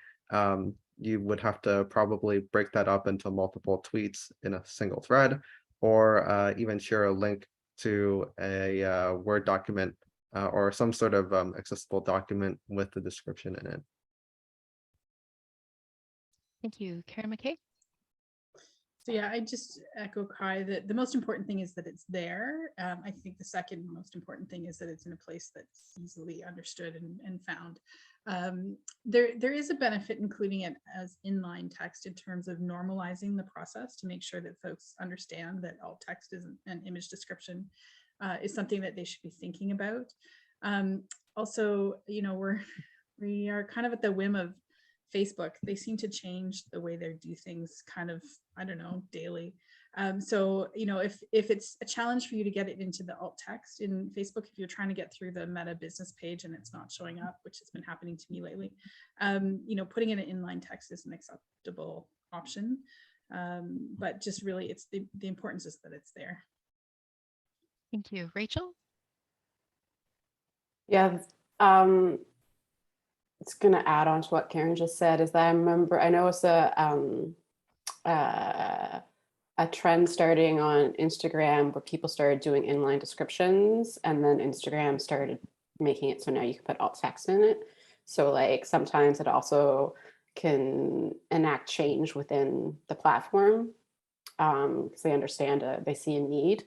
you would have to probably break that up into multiple tweets in a single thread, or even share a link to a Word document or some sort of accessible document with the description in it. Thank you. Karen McKay? So yeah, I just echo Kai that the most important thing is that it's there. I think the second most important thing is that it's in a place that's easily understood and found. There is a benefit including it as inline text in terms of normalizing the process to make sure that folks understand that alt text isn't an image description is something that they should be thinking about. Also, you know, we are kind of at the whim of Facebook. They seem to change the way they do things kind of, I don't know, daily. So, you know, if it's a challenge for you to get it into the alt text in Facebook, if you're trying to get through the Meta business page and it's not showing up, which has been happening to me lately, you know, putting in an inline text is an acceptable option. But just really, it's the importance is that it's there. Thank you. Rachel? Yeah, it's going to add on to what Karen just said is that I know it's a trend starting on Instagram where people started doing inline descriptions, and then Instagram started making it so now you can put alt text in it. So like sometimes it also can enact change within the platform because they understand they see a need,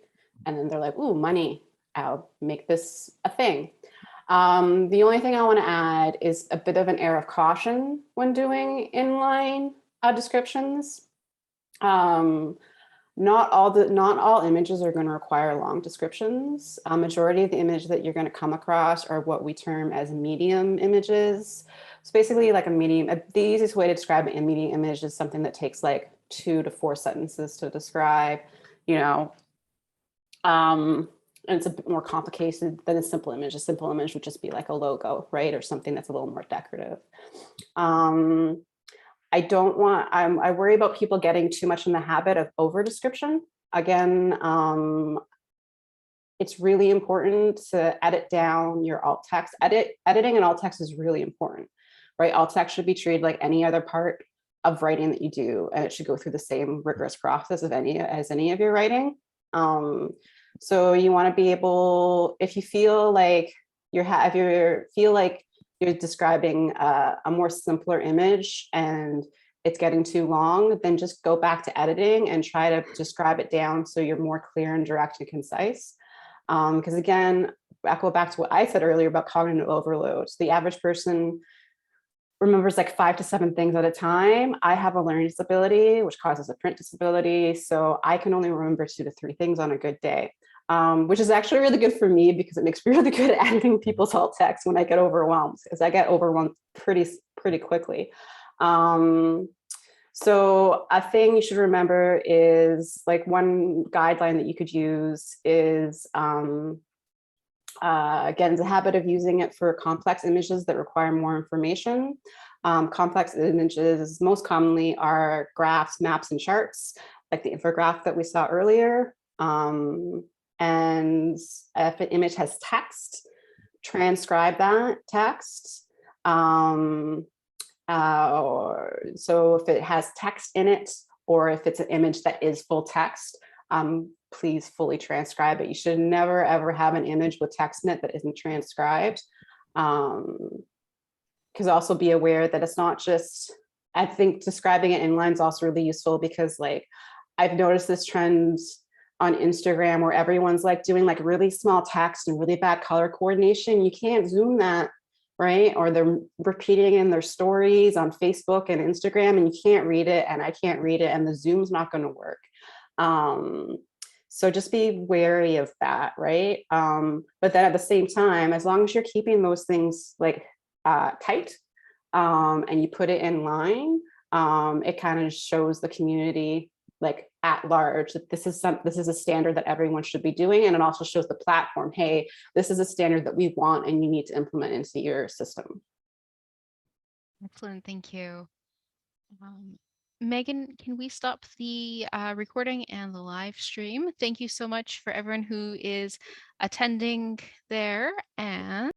and then they're like, ooh, money, I'll make this a thing. The only thing I want to add is a bit of an air of caution when doing inline descriptions. Not all images are going to require long descriptions. A majority of the image that you're going to come across are what we term as medium images. So basically like a medium, the easiest way to describe a medium image is something that takes like 2 to 4 sentences to describe, you know, and it's a bit more complicated than a simple image. A simple image would just be like a logo, right? Or something that's a little more decorative. I worry about people getting too much in the habit of over description. Again, it's really important to edit down your alt text. Editing an alt text is really important, right? Alt text should be treated like any other part of writing that you do, and it should go through the same rigorous process as any of your writing. So you want to be able, if you feel like you're describing a more simpler image and it's getting too long, then just go back to editing and try to describe it down so you're more clear and direct and concise. Because again, echo back to what I said earlier about cognitive overload. So the average person remembers like 5 to 7 things at a time. I have a learning disability, which causes a print disability. So I can only remember 2 to 3 things on a good day. Which is actually really good for me because it makes me really good at editing people's alt text when I get overwhelmed, because I get overwhelmed pretty quickly. So a thing you should remember is like one guideline that you could use is, again, the habit of using it for complex images that require more information. Complex images most commonly are graphs, maps, and charts, like the infographic that we saw earlier. And if an image has text, transcribe that text. So if it has text in it, or if it's an image that is full text, please fully transcribe it. You should never, ever have an image with text in it that isn't transcribed. Because also be aware that it's not just, I think describing it inline is also really useful because like I've noticed this trend on Instagram where everyone's like doing like really small text and really bad color coordination. You can't zoom that, right? Or they're repeating in their stories on Facebook and Instagram and you can't read it and I can't read it and the zoom's not going to work. So just be wary of that, right? But then at the same time, as long as you're keeping those things like tight and you put it in line, it kind of shows the community like at large that this is a standard that everyone should be doing, and it also shows the platform, hey, this is a standard that we want and you need to implement into your system. Excellent, thank you. Megan, can we stop the recording and the live stream? Thank you so much for everyone who is attending there, and